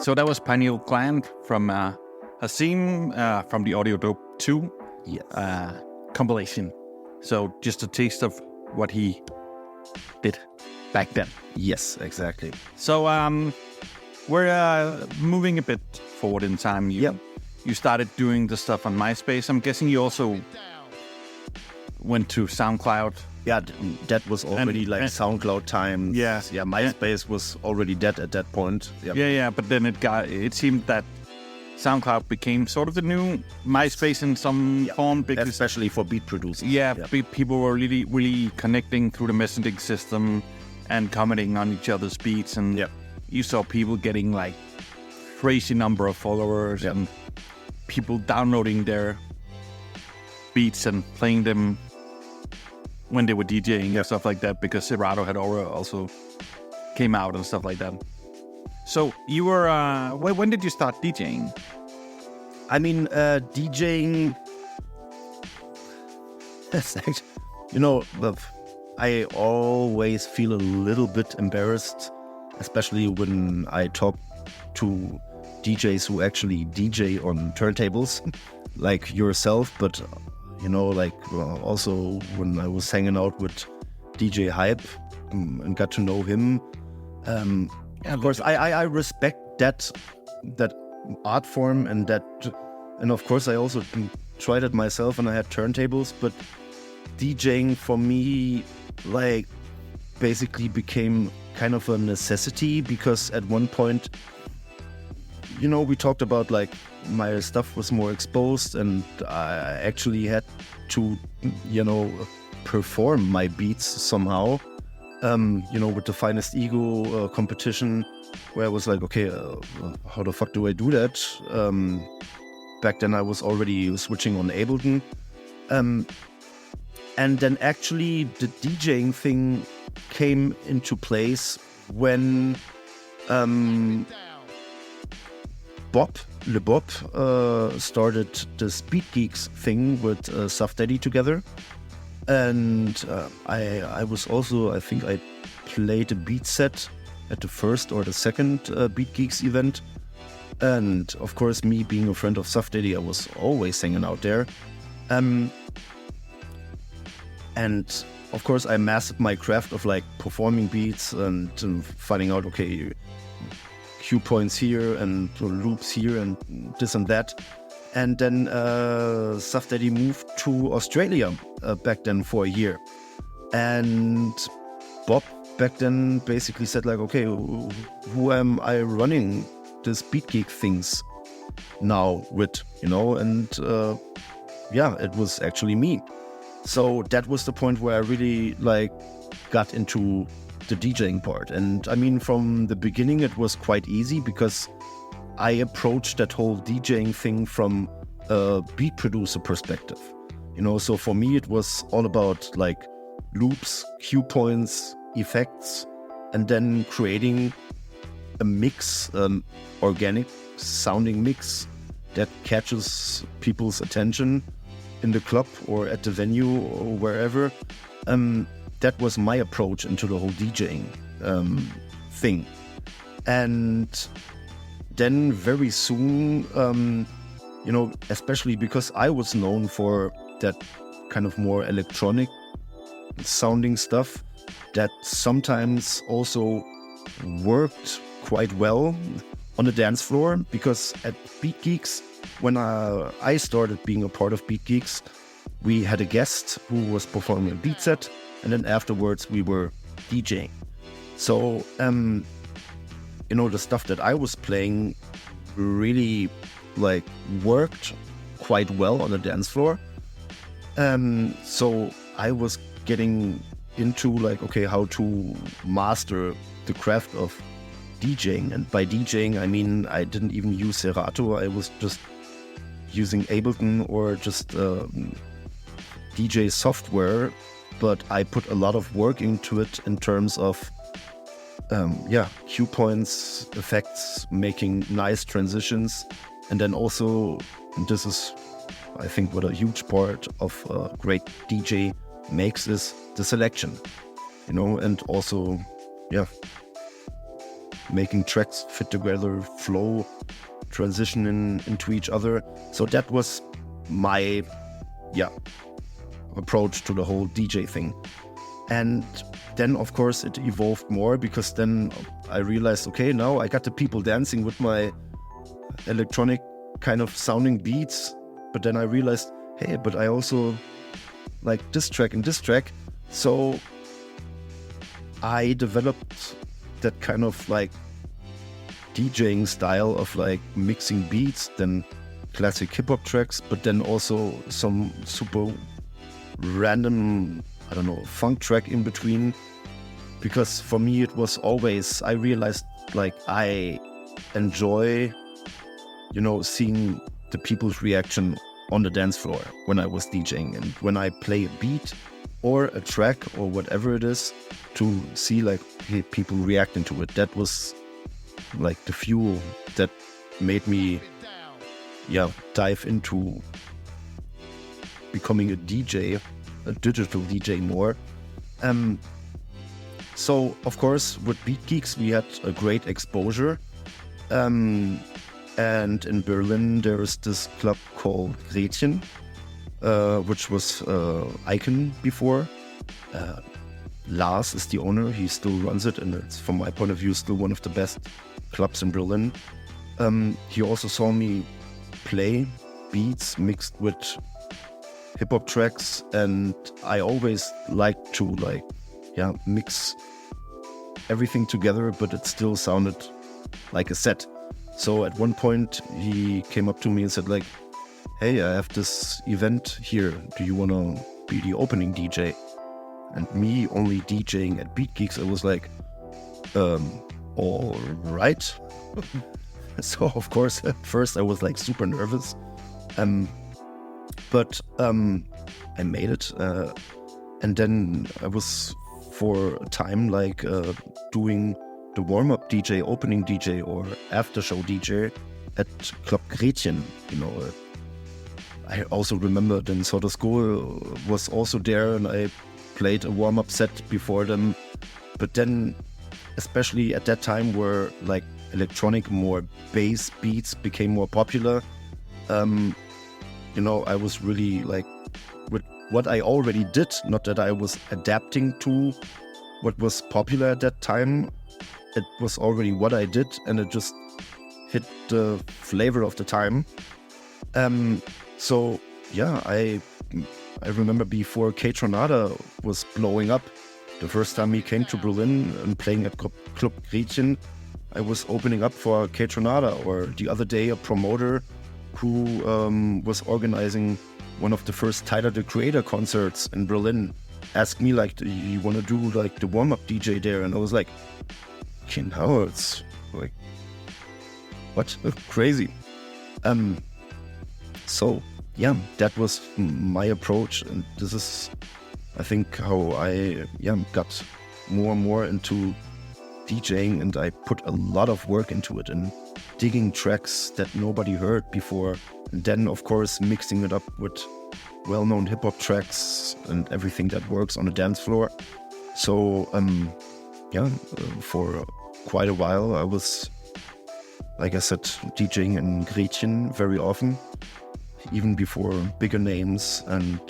Speaker 1: So that was Pineal Gland from Hazeem from the Audio Dope 2 compilation. So just a taste of what he did back then.
Speaker 2: Yes, exactly.
Speaker 1: So we're moving a bit forward in time. You started doing the stuff on MySpace. I'm guessing you also went to SoundCloud.
Speaker 2: Yeah, that was already SoundCloud times.
Speaker 1: Yeah.
Speaker 2: MySpace was already dead at that point.
Speaker 1: Yeah. But then it seemed that SoundCloud became sort of the new MySpace in some form, because
Speaker 2: especially for beat producers.
Speaker 1: People were really connecting through the messaging system and commenting on each other's beats, and you saw people getting like crazy number of followers and people downloading their beats and playing them when they were DJing and stuff like that, because Serato had also came out and stuff like that. So you were, when did you start DJing?
Speaker 2: I mean, DJing, I always feel a little bit embarrassed, especially when I talk to DJs who actually DJ on turntables, like yourself, but also when I was hanging out with DJ Hype and got to know him, of course I respect that art form and of course I also tried it myself and I had turntables, but DJing for me basically became kind of a necessity, because at one point, we talked about my stuff was more exposed and I actually had to, perform my beats somehow, with the Finest Ego competition, where I was like, okay, how the fuck do I do that? Back then I was already switching on Ableton. And then actually the DJing thing came into place when Le Bob started this Beat Geeks thing with Saf Daddy together. And I was also, I think I played a beat set at the first or the second Beat Geeks event. And of course, me being a friend of Saf Daddy, I was always hanging out there. And of course, I mastered my craft of performing beats and finding out, okay, cue points here and loops here and this and that. And then Saf Daddy moved to Australia back then for a year. And Bob back then basically said okay, who am I running this Beat Geek things now with, And it was actually me. So that was the point where I really got into the DJing part. And I mean, from the beginning, it was quite easy because I approached that whole DJing thing from a beat producer perspective. So for me, it was all about loops, cue points, effects, and then creating a mix, organic sounding mix that catches people's attention in the club or at the venue or wherever. That was my approach into the whole DJing thing. And then very soon, especially because I was known for that kind of more electronic sounding stuff that sometimes also worked quite well on the dance floor, because at Beat Geeks, when I started being a part of Beat Geeks, we had a guest who was performing a beat set, and then afterwards we were DJing. So, the stuff that I was playing really worked quite well on the dance floor. So I was getting into okay, how to master the craft of DJing. And by DJing, I mean, I didn't even use Serato. I was just using Ableton or just DJ software, but I put a lot of work into it in terms of cue points, effects, making nice transitions. And then also, and this is, I think, what a huge part of a great DJ makes is the selection, and also, making tracks fit together, flow, transition into each other. So that was my approach to the whole DJ thing. And then of course it evolved more, because then I realized, okay, now I got the people dancing with my electronic kind of sounding beats, but then I realized, hey, but I also like this track and this track. So I developed that kind of like DJing style of like mixing beats, then classic hip-hop tracks, but then also some super random, I don't know, funk track in between. Because for me it was always, I realized like I enjoy, you know, seeing the people's reaction on the dance floor when I was DJing, and when I play a beat or a track or whatever it is, to see like people reacting to it. That was like the fuel that made me dive into becoming a DJ, a digital DJ more. So of course with Beat Geeks we had a great exposure, and in Berlin there is this club called Gretchen, which was Icon before. Lars is the owner, he still runs it, and it's, from my point of view, still one of the best clubs in Berlin. He also saw me play beats mixed with hip-hop tracks, and I always liked to mix everything together, but it still sounded like a set. So at one point he came up to me and said like, hey, I have this event here, do you want to be the opening DJ? And me only DJing at Beat Geeks, I was like, all right. So of course at first I was like super nervous, but I made it, and then I was for a time like doing the warm-up DJ, opening DJ, or after-show DJ at Club Gretchen. You know, I also remember then Soda School was also there, and I played a warm-up set before them. But then, especially at that time where like electronic, more bass beats became more popular, you know, I was really like with what I already did, not that I was adapting to what was popular at that time. It was already what I did, and it just hit the flavor of the time. So yeah, I remember before K-Tronada was blowing up, the first time he came to Berlin and playing at Club Gretchen, I was opening up for K-Tronada, or the other day a promoter who was organizing one of the first Tyler the Creator concerts in Berlin asked me like, do you want to do like the warm-up DJ there? And I was like, okay, now it's like, what? Crazy. So yeah, that was my approach, and this is, I think, how I got more and more into DJing, and I put a lot of work into it and digging tracks that nobody heard before, and then of course mixing it up with well-known hip-hop tracks and everything that works on a dance floor. So for quite a while I was, like I said, DJing in Gretchen very often, even before bigger names, and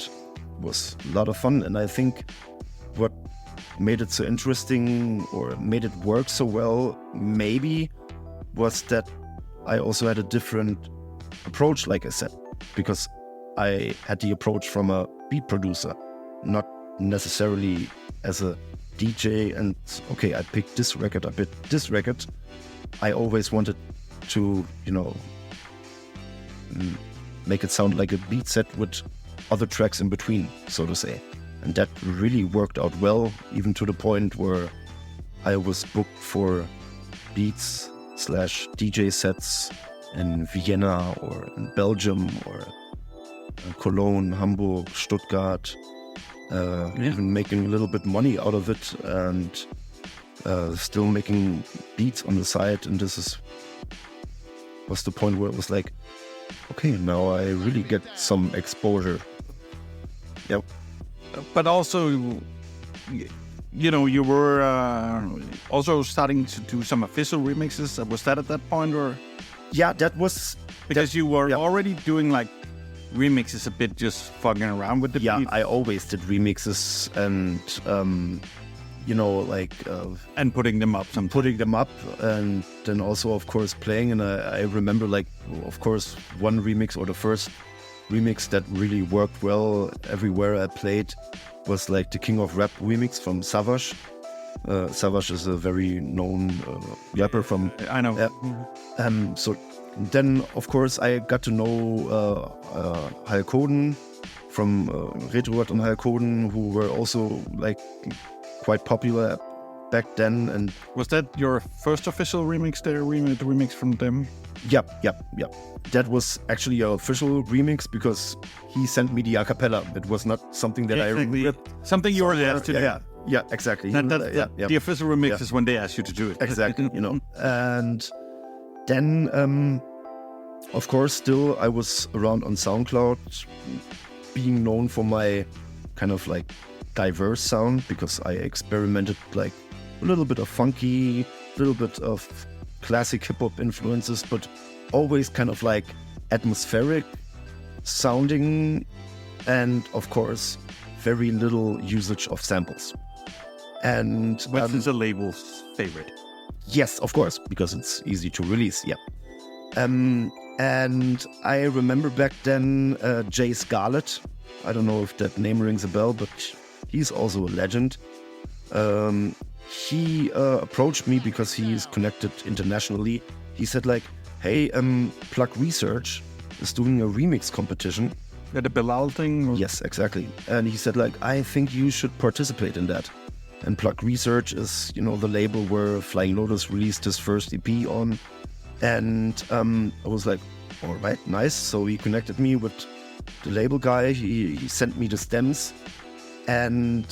Speaker 2: was a lot of fun. And I think what made it so interesting, or made it work so well, maybe was that I also had a different approach, like I said, because I had the approach from a beat producer, not necessarily as a DJ. And okay, I picked this record, I picked this record. I always wanted to, you know, make it sound like a beat set with other tracks in between, so to say. And that really worked out well, even to the point where I was booked for beats / DJ sets in Vienna or in Belgium or Cologne, Hamburg, Stuttgart, even making a little bit money out of it, and still making beats on the side. And this was the point where it was like, okay, now I really get some exposure. Yep.
Speaker 1: But also, you were also starting to do some official remixes. Was that at that point, or?
Speaker 2: Yeah, that was...
Speaker 1: Because you were already doing like remixes a bit, just fucking around with the beat.
Speaker 2: I always did remixes and,
Speaker 1: and putting them up
Speaker 2: and then also, of course, playing. And I remember, like, of course, one remix, or the first remix that really worked well everywhere I played was like the King of Rap remix from Savage. Savage is a very known rapper from...
Speaker 1: I know.
Speaker 2: So then, of course, I got to know Halkoden from Retroword and Halkoden, who were also like quite popular back then. And
Speaker 1: was that your first official remix? The remix from them?
Speaker 2: Yep. That was actually an official remix because he sent me the acapella. It was not something that I ripped.
Speaker 1: Something you were asked to do.
Speaker 2: Yeah, exactly.
Speaker 1: The official remix is when they ask you to do it.
Speaker 2: Exactly, And then, of course, still I was around on SoundCloud, being known for my kind of like diverse sound, because I experimented like a little bit of funky, a little bit of classic hip-hop influences, but always kind of like atmospheric sounding, and of course very little usage of samples. And
Speaker 1: what is a label's favorite?
Speaker 2: Yes, of course, because it's easy to release. And I remember back then Jay Scarlett. I don't know if that name rings a bell, but he's also a legend. He approached me because he is connected internationally. He said like, hey, Plug Research is doing a remix competition.
Speaker 1: The Bilal thing? Or?
Speaker 2: Yes, exactly. And he said like, I think you should participate in that. And Plug Research is, the label where Flying Lotus released his first EP on. And I was like, all right, nice. So he connected me with the label guy. He sent me the stems. And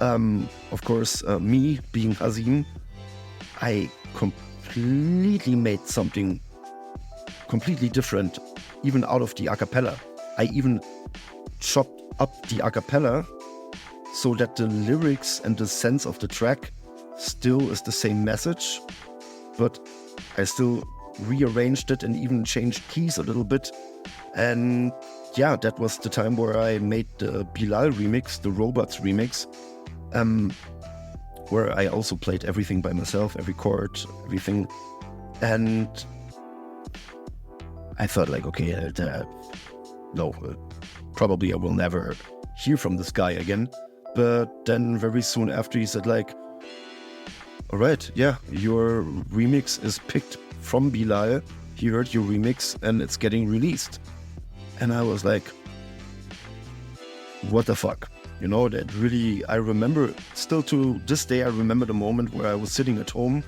Speaker 2: of course, me being Hazeem, I completely made something completely different, even out of the acapella. I even chopped up the acapella so that the lyrics and the sense of the track still is the same message, but I still rearranged it and even changed keys a little bit. And yeah, that was the time where I made the Bilal remix, the Robots remix, where I also played everything by myself, every chord, everything. And I thought like, okay, probably I will never hear from this guy again. But then very soon after he said like, all right, yeah, your remix is picked from Bilal. He heard your remix and it's getting released. And I was like, what the fuck? That really, I remember, still to this day, I remember the moment where I was sitting at home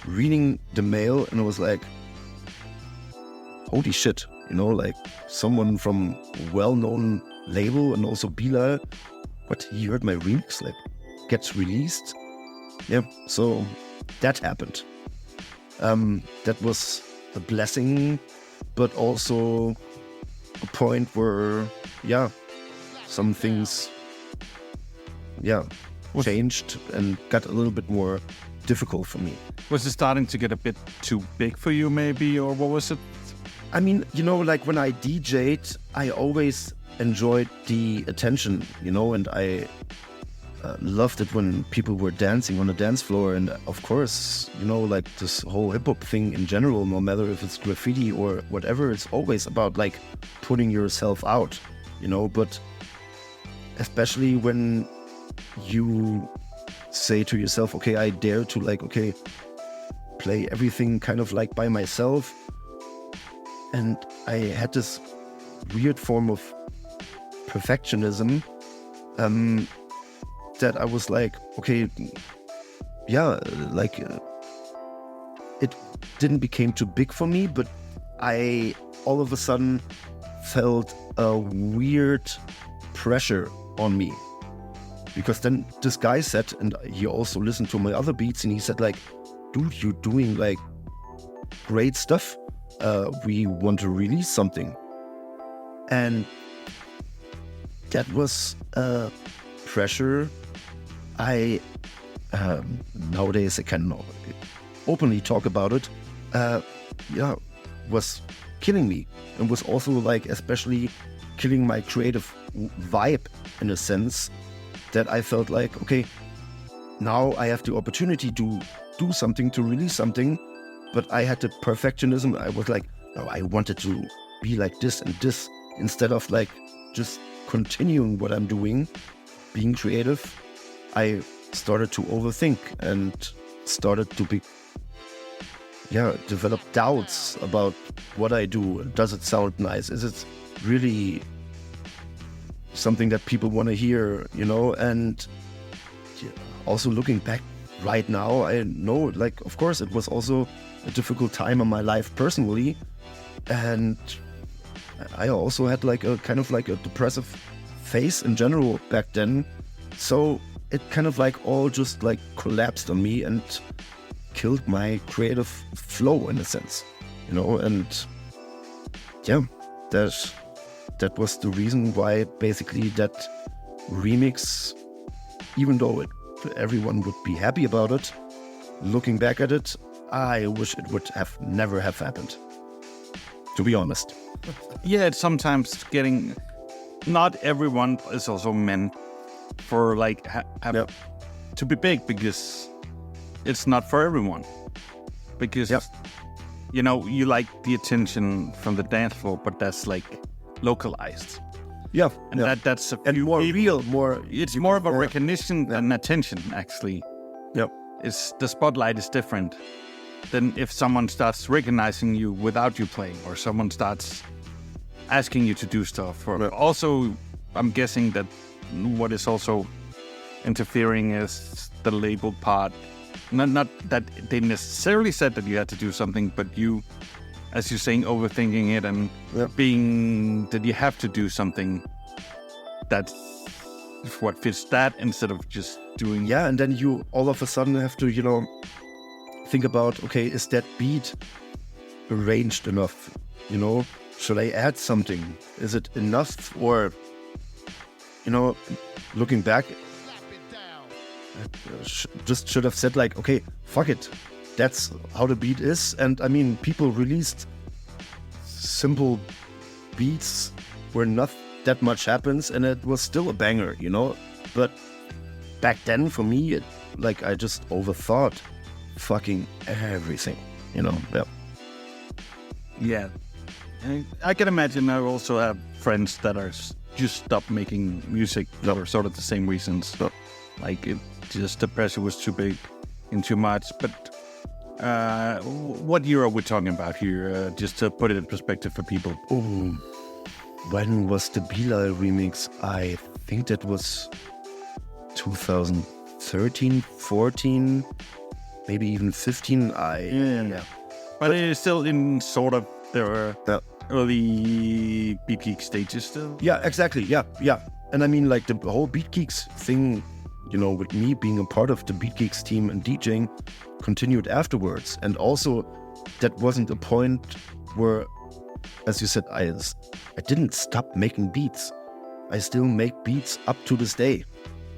Speaker 2: reading the mail and I was like, holy shit, like someone from well-known label and also Bilal, what, he heard my remix, like, gets released? Yeah, so that happened. That was a blessing, but also a point where, some things, changed and got a little bit more difficult for me.
Speaker 1: Was it starting to get a bit too big for you, maybe, or what was it?
Speaker 2: I mean, like when I DJ'd, I always enjoyed the attention, and I loved it when people were dancing on the dance floor. And of course, like this whole hip-hop thing in general, no matter if it's graffiti or whatever, it's always about like putting yourself out, but especially when you say to yourself, okay, I dare to like, okay, play everything kind of like by myself. And I had this weird form of perfectionism that I was like, okay, it didn't become too big for me, but I all of a sudden felt a weird pressure on me. Because then this guy said, and he also listened to my other beats, and he said like, dude, you're doing like great stuff. We want to release something. And that was pressure I nowadays I can openly talk about it. Was killing me, and was also like especially killing my creative vibe in a sense that I felt like, okay, now I have the opportunity to do something, to release something, but I had the perfectionism. I was like, no, I wanted to be like this and this instead of like just continuing what I'm doing, being creative. I started to overthink and started to develop doubts about what I do. Does it sound nice? Is it really something that people want to hear, And also looking back right now, I know, like, of course, it was also a difficult time in my life personally. And I also had like a kind of like a depressive phase in general back then. So it kind of like all just like collapsed on me and killed my creative flow in a sense, and that was the reason why basically that remix, even though everyone would be happy about it, looking back at it, I wish it would have never have happened, to be honest.
Speaker 1: Yeah, it's sometimes not everyone is also meant for like to be big, because it's not for everyone. Because you like the attention from the dance floor, but that's like localized.
Speaker 2: Yeah,
Speaker 1: and that's a few
Speaker 2: and more
Speaker 1: people.
Speaker 2: real, more.
Speaker 1: It's more of a recognition than attention, actually.
Speaker 2: Yep.
Speaker 1: It's the spotlight is different than if someone starts recognizing you without you playing, or someone starts asking you to do stuff. Or also, I'm guessing that what is also interfering is the label part. Not that they necessarily said that you had to do something, but you, as you're saying, overthinking it and being that you have to do something that's what fits that instead of just doing.
Speaker 2: Yeah, and then you all of a sudden have to, think about, okay, is that beat arranged enough? Should I add something? Is it enough? Or, looking back, just should have said like, okay, fuck it. That's how the beat is. And I mean, people released simple beats where not that much happens, and it was still a banger, But back then, for me, I just overthought fucking everything,
Speaker 1: Yeah. And I can imagine I also have friends that are just stopped making music for sort of the same reasons. Like just the pressure was too big and too much. But what year are we talking about here? Just to put it in perspective for people.
Speaker 2: Oh, when was the Bilal remix? I think that was 2013, 14, maybe even 15.
Speaker 1: Yeah. But it is still in sort of the early Beat Geek stages still.
Speaker 2: Yeah, exactly. Yeah. And I mean, like the whole Beat Geeks thing, with me being a part of the Beat Geeks team and DJing, continued afterwards. And also, that wasn't a point where, as you said, I didn't stop making beats. I still make beats up to this day.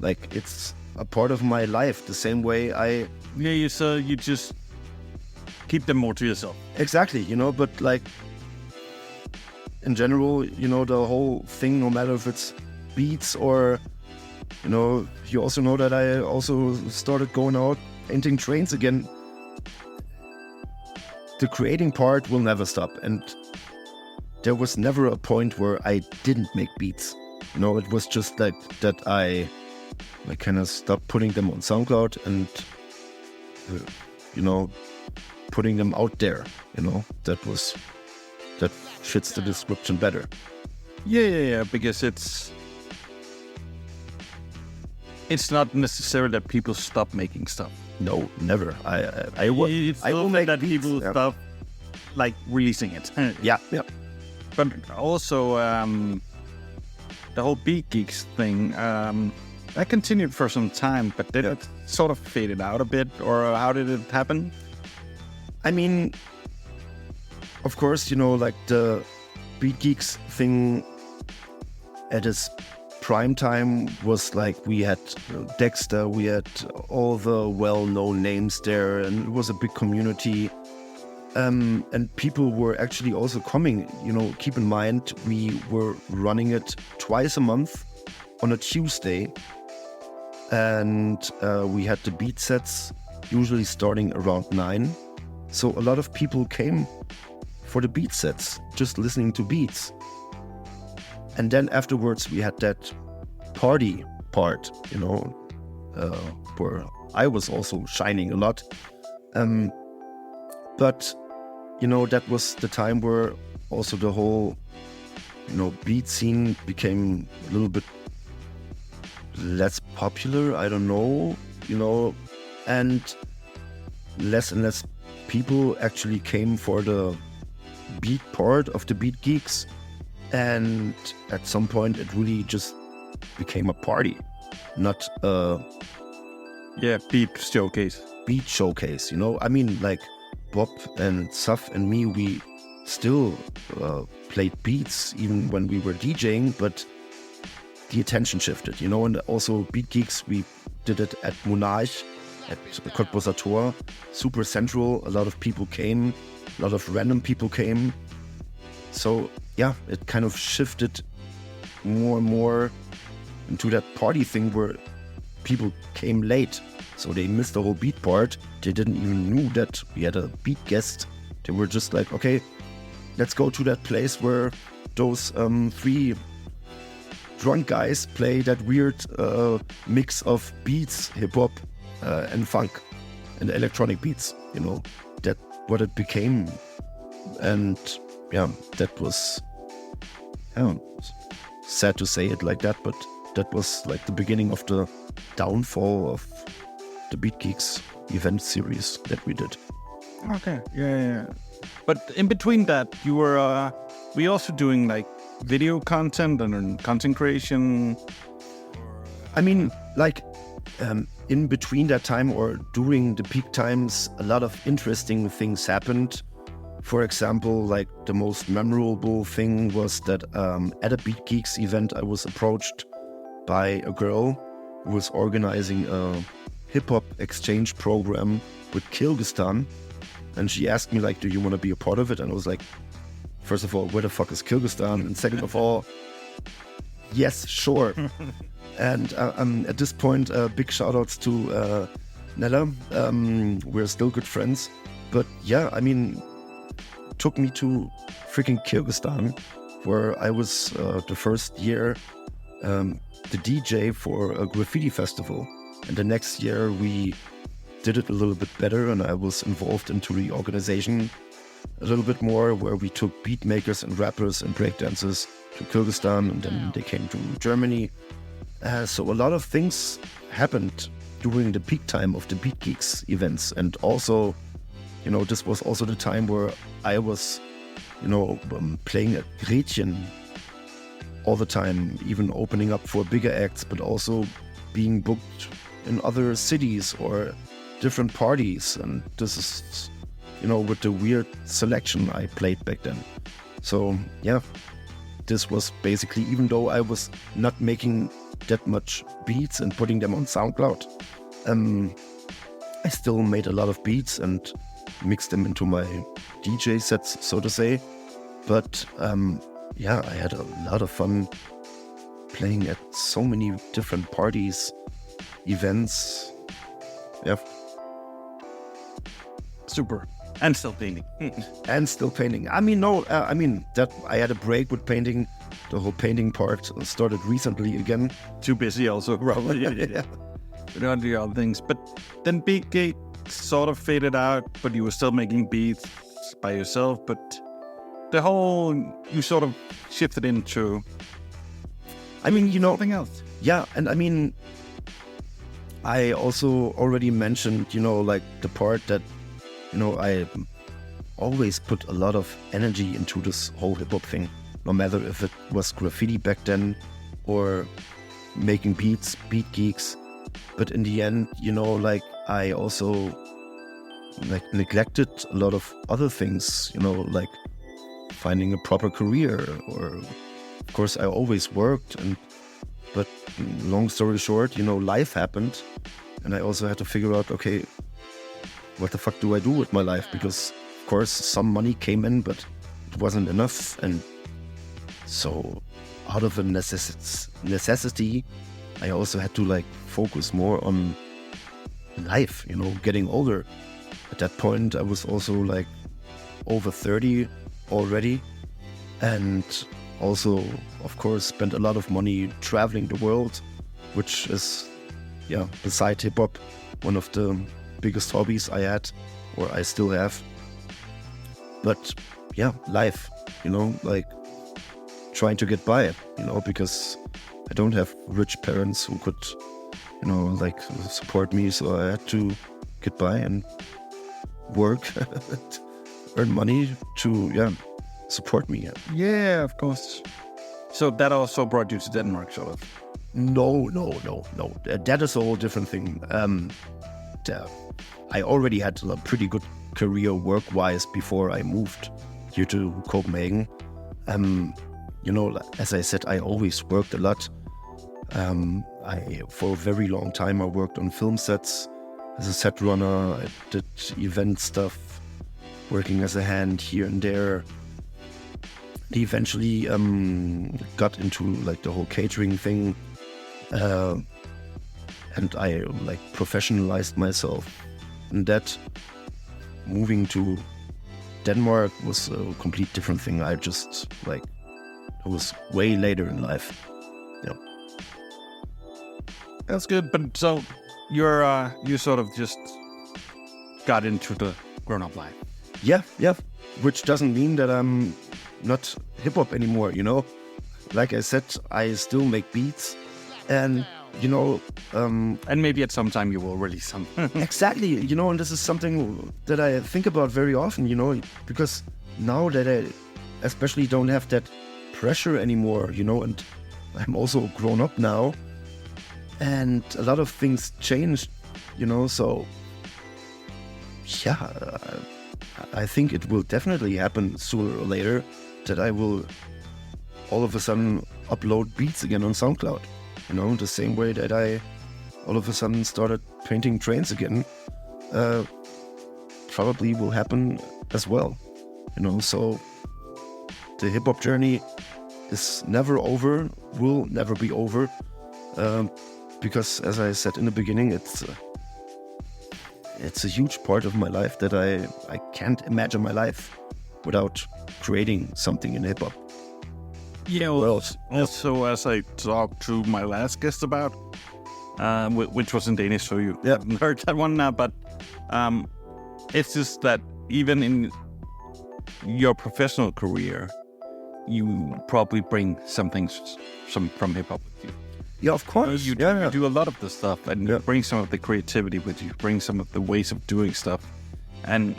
Speaker 2: Like, it's a part of my life, the same way I...
Speaker 1: Yeah, so you just keep them more to yourself.
Speaker 2: Exactly, but like, in general, the whole thing, no matter if it's beats or, you also know that I also started going out painting trains again. The creating part will never stop, and there was never a point where I didn't make beats. It was just like that I kind of stopped putting them on SoundCloud and, putting them out there, that fits the description better.
Speaker 1: Yeah, because it's not necessarily that people stop making stuff.
Speaker 2: No, never. I will make
Speaker 1: that
Speaker 2: beats.
Speaker 1: People stop like releasing it.
Speaker 2: Yeah.
Speaker 1: But also the whole Beat Geeks thing, that continued for some time, but then it sort of faded out a bit, or how did it happen?
Speaker 2: I mean, of course, like the Beat Geeks thing at its prime time was like we had Dexter, we had all the well-known names there, and it was a big community. And people were actually also coming. Keep in mind, we were running it twice a month on a Tuesday. And we had the beat sets usually starting around 9. So a lot of people came for the beat sets, just listening to beats. And then afterwards we had that party part, where I was also shining a lot. But, that was the time where also the whole, beat scene became a little bit less popular, I don't know, and less people actually came for the beat part of the Beat Geeks. And at some point it really just became a party, not a
Speaker 1: beat showcase.
Speaker 2: Beat showcase, like Bob and Saf and me, we still played beats even when we were DJing, but the attention shifted, and also Beat Geeks, we did it at Monarch, at Cottbusser Tor, super central. A lot of people came, a lot of random people came. So yeah, it kind of shifted more and more into that party thing where people came late. So they missed the whole beat part. They didn't even know that we had a beat guest. They were just like, okay, let's go to that place where those 3 drunk guys play that weird mix of beats, hip-hop and funk and electronic beats, that what it became. And yeah, that was sad to say it like that, but that was like the beginning of the downfall of the Beat Geeks event series that we did.
Speaker 1: Okay, yeah. But in between that, you were we also doing like video content and content creation?
Speaker 2: In between that time or during the peak times, a lot of interesting things happened. For example, like the most memorable thing was that at a Beat Geeks event, I was approached by a girl who was organizing a hip-hop exchange program with Kyrgyzstan. And she asked me, like, do you want to be a part of it? And I was like, first of all, where the fuck is Kyrgyzstan? And second of all, yes, sure. And at this point, big shout outs to Nella. We're still good friends. But yeah, took me to freaking Kyrgyzstan, where I was the first year the DJ for a graffiti festival. And the next year we did it a little bit better, and I was involved into the organization a little bit more, where we took beat makers and rappers and breakdancers to Kyrgyzstan, and then they came to Germany. So a lot of things happened during the peak time of the Beat Geeks events. And also, this was also the time where I was, playing at Gretchen all the time, even opening up for bigger acts, but also being booked in other cities or different parties. And this is, with the weird selection I played back then. So yeah, this was basically, even though I was not making that much beats and putting them on SoundCloud, I still made a lot of beats and mixed them into my DJ sets, so to say. But yeah, I had a lot of fun playing at so many different parties, events. Yeah.
Speaker 1: Super. And still painting.
Speaker 2: And still painting. That I had a break with painting. The whole painting part started recently again.
Speaker 1: Too busy also, probably. Yeah. We don't do other things. But then Beat Gate sort of faded out, but you were still making beats by yourself. But the whole, you sort of shifted into something else.
Speaker 2: Yeah, and I also already mentioned, like the part that, I always put a lot of energy into this whole hip-hop thing, no matter if it was graffiti back then or making beats, Beat Geeks. But in the end, I also neglected a lot of other things, like finding a proper career, or of course I always worked and But long story short, life happened, and I also had to figure out, okay, what the fuck do I do with my life? Because of course some money came in, but it wasn't enough, and so out of a necessity, I also had to focus more on life, getting older. At that point, I was also over 30 already, and also, of course, spent a lot of money traveling the world, which is, beside hip hop, one of the biggest hobbies I had, or I still have. But life, trying to get by, because I don't have rich parents who could, support me. So I had to get by and work, earn money to, support me.
Speaker 1: Yeah, of course. So that also brought you to Denmark, sort of?
Speaker 2: No. That is a whole different thing. I already had a pretty good career work-wise before I moved here to Copenhagen. As I said, I always worked a lot. For a very long time, I worked on film sets as a set runner. I did event stuff, working as a hand here and there. Eventually got into the whole catering thing, and I professionalized myself. And that moving to Denmark was a complete different thing. I just it was way later in life.
Speaker 1: That's good. But so you sort of just got into the grown-up life.
Speaker 2: Yeah. Which doesn't mean that I'm not hip hop anymore. Like I said, I still make beats, and
Speaker 1: and maybe at some time you will release some.
Speaker 2: Exactly, and this is something that I think about very often, because now that I especially don't have that pressure anymore, and I'm also grown up now, and a lot of things changed, so I think it will definitely happen sooner or later that I will all of a sudden upload beats again on SoundCloud. The same way that I all of a sudden started painting trains again, probably will happen as well. So the hip-hop journey is never over, will never be over, because as I said in the beginning, it's a huge part of my life that I can't imagine my life without creating something in hip-hop.
Speaker 1: Yeah, well, also as I talked to my last guest about, which was in Danish, so you haven't heard that one now, but it's just that even in your professional career, you probably bring some from hip-hop with you.
Speaker 2: Yeah, of course.
Speaker 1: You do a lot of the stuff, and you bring some of the creativity with you, bring some of the ways of doing stuff, and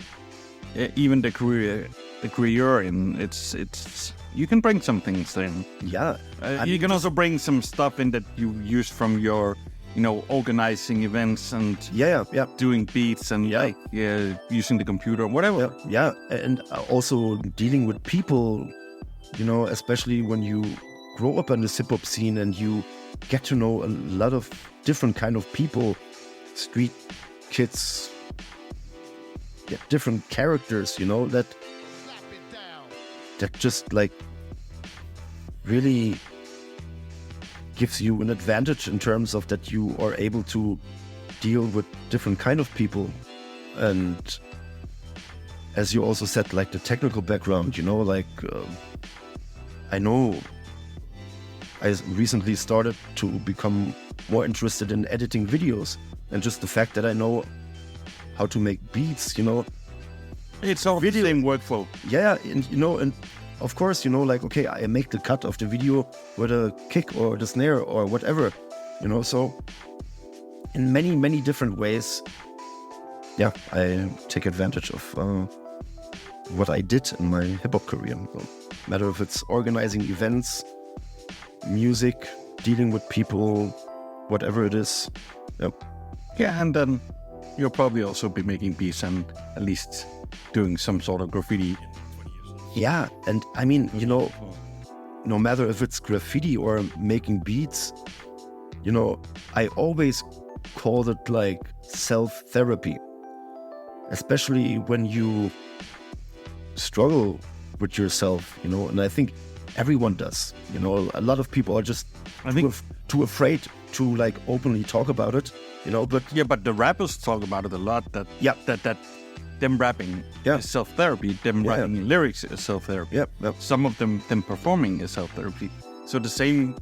Speaker 1: even the career you're in, it's you can bring some things in.
Speaker 2: Yeah.
Speaker 1: You can also bring some stuff in that you use from your, organizing events and doing beats and using the computer, whatever.
Speaker 2: Yeah, and also dealing with people, especially when you grow up in the hip-hop scene and you get to know a lot of different kind of people, street kids, different characters, that just really gives you an advantage in terms of that you are able to deal with different kind of people. And as you also said, the technical background, I know I recently started to become more interested in editing videos, and just the fact that I know how to make beats,
Speaker 1: It's all the same workflow.
Speaker 2: Yeah, and of course, okay, I make the cut of the video with a kick or the snare or whatever, so in many, many different ways, I take advantage of what I did in my hip-hop career. No matter if it's organizing events, music, dealing with people, whatever it is.
Speaker 1: Yeah, and then you'll probably also be making beats and at least doing some sort of graffiti.
Speaker 2: Yeah, and I mean, no matter if it's graffiti or making beats, you know, I always called it like self-therapy, especially when you struggle with yourself, you know, and I think everyone does, you know. A lot of people are just too afraid to like openly talk about it, you know. But
Speaker 1: but the rappers talk about it a lot. That them rapping is self-therapy. Them writing lyrics is self-therapy. Some of them performing is self-therapy. So the same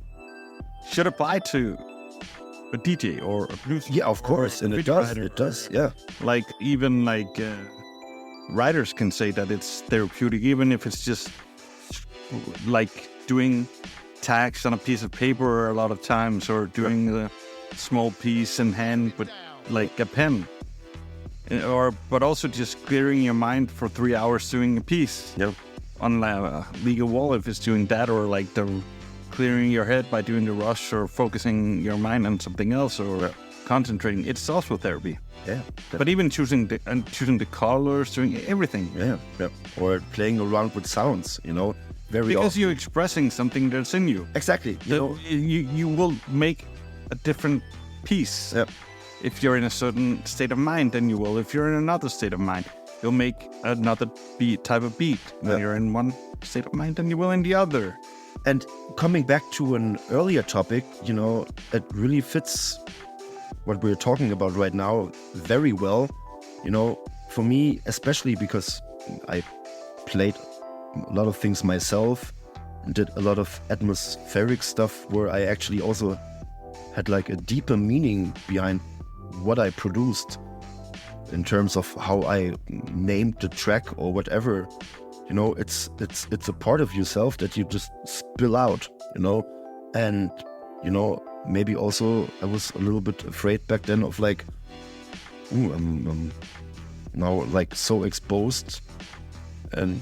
Speaker 1: should apply to a DJ or a producer.
Speaker 2: Yeah, of course, and it does. It does. Yeah,
Speaker 1: like even like writers can say that it's therapeutic, even if it's just like doing tags on a piece of paper a lot of times, or doing a small piece in hand with like a pen, but also just clearing your mind for 3 hours doing a piece on a legal wall, if it's doing that, or like clearing your head by doing the rush, or focusing your mind on something else, or concentrating. It's also therapy.
Speaker 2: Yeah,
Speaker 1: but even choosing the colors, doing everything.
Speaker 2: Or playing around with sounds, you know.
Speaker 1: Because you're expressing something that's in you.
Speaker 2: Exactly.
Speaker 1: You will make a different piece. If you're in a certain state of mind, then you will. If you're in another state of mind, you'll make another type of beat. When you're in one state of mind, then you will in the other.
Speaker 2: And coming back to an earlier topic, you know, it really fits what we're talking about right now very well. You know, for me, especially because I played a lot of things myself and did a lot of atmospheric stuff where I actually also had like a deeper meaning behind what I produced in terms of how I named the track or whatever. You know, it's a part of yourself that you just spill out, you know. And, you know, maybe also I was a little bit afraid back then of like, I'm now like so exposed, and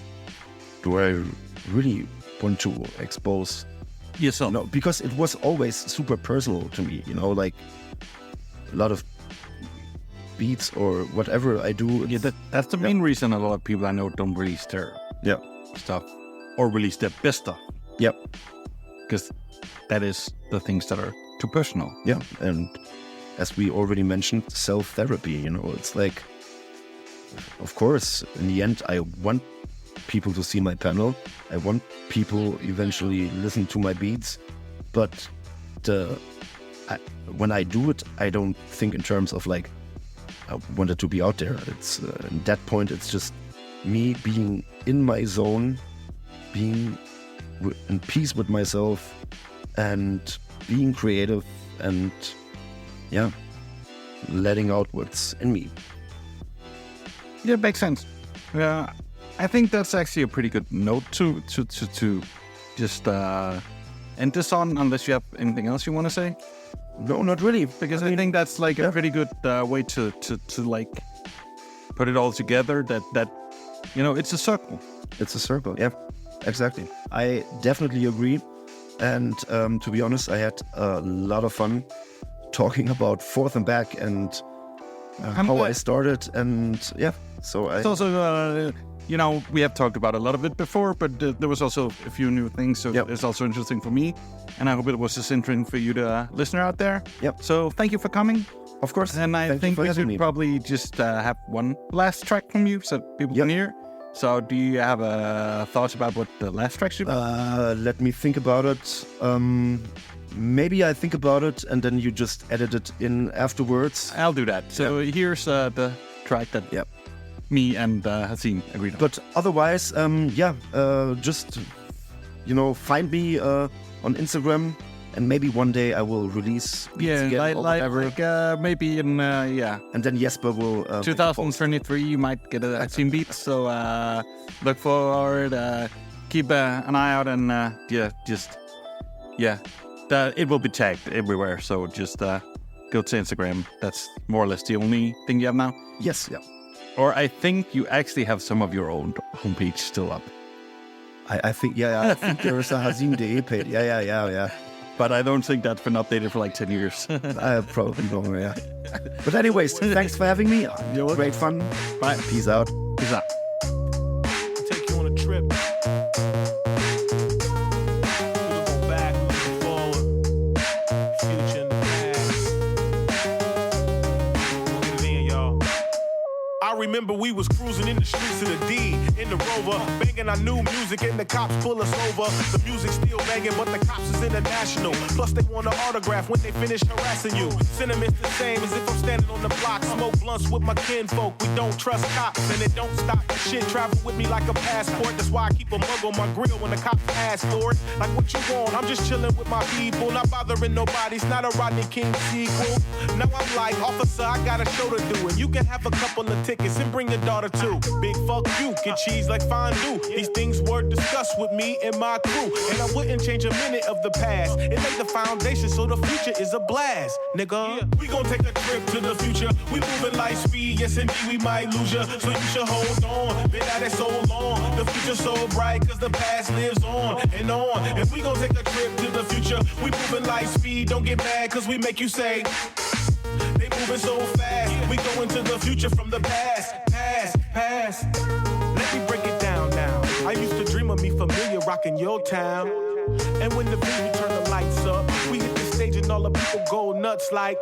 Speaker 2: do I really want to expose
Speaker 1: yourself?
Speaker 2: No, because it was always super personal to me, you know, like a lot of beats or whatever I do.
Speaker 1: Yeah, that's the main reason a lot of people I know don't release their stuff, or release their best stuff. Because that is the things that are too personal.
Speaker 2: Yeah, and as we already mentioned, self-therapy, you know, it's like, of course, in the end, I want people to see my panel. I want people eventually listen to my beats, but when I do it, I don't think in terms of like, I want it to be out there. It's at that point, it's just me being in my zone, being in peace with myself, and being creative, and letting out what's in me.
Speaker 1: Yeah, makes sense. Yeah, I think that's actually a pretty good note to just end this on, unless you have anything else you want to say.
Speaker 2: No, not really,
Speaker 1: because I think that's like a pretty good way to like put it all together. That you know, it's a circle.
Speaker 2: It's a circle. Yeah, exactly. I definitely agree. And to be honest, I had a lot of fun talking about Forth and Back and how I started. And so
Speaker 1: it's also you know, we have talked about a lot of it before, but there was also a few new things. So it's also interesting for me, and I hope it was just interesting for you, the listener out there. So thank you for coming.
Speaker 2: Of course.
Speaker 1: And I think we should probably just have one last track from you so people can hear. So do you have thoughts about what the last track should be?
Speaker 2: Let me think about it. Maybe I think about it and then you just edit it in afterwards.
Speaker 1: I'll do that. So here's the track that me and Hazeem agreed on.
Speaker 2: But otherwise, just, you know, find me on Instagram, and maybe one day I will release beats again,
Speaker 1: like maybe in
Speaker 2: and then Jesper will
Speaker 1: 2023 you might get a Hazeem beat. So look forward, keep an eye out, and it will be tagged everywhere. So just go to Instagram. That's more or less the only thing you have now.
Speaker 2: Yes.
Speaker 1: Or I think you actually have some of your own homepage still up.
Speaker 2: I think I think there is a Hazeem.de page. Yeah.
Speaker 1: But I don't think that's been updated for like 10 years.
Speaker 2: I probably don't, But anyways, thanks for having me. Great fun.
Speaker 1: Bye.
Speaker 2: Peace out.
Speaker 1: Peace out.
Speaker 3: Take you on a trip. remember we was cruising in the streets of the D, in the Rover, banging our new music and the cops pull us over. The music still banging, but the cops is international. Plus they want an autograph when they finish harassing you. Sentiments the same as if I'm standing on the block. Smoke blunts with my kinfolk. We don't trust cops and it don't stop. The shit travel with me like a passport. That's why I keep a mug on my grill when the cops ask for it. Like what you want? I'm just chilling with my people, not bothering nobody. It's not a Rodney King sequel. Now I'm like, officer, I got a show to do, and you can have a couple of tickets and bring your daughter too. Big fuck you, get cheese like fondue. These things were discussed with me and my crew, and I wouldn't change a minute of the past. It laid the foundation so the future is a blast, nigga. Yeah. We gon' take a trip to the future. We moving light speed, yes indeed we might lose ya. So you should hold on, been at it so long. The future's so bright cause the past lives on and on. And we gon' take a trip to the future. We moving light speed, don't get mad cause we make you say they moving so fast. We go into the future from the past. Past. Let me break it down now. I used to dream of me familiar rocking your town. And when the venue turn the lights up, we hit the stage and all the people go nuts like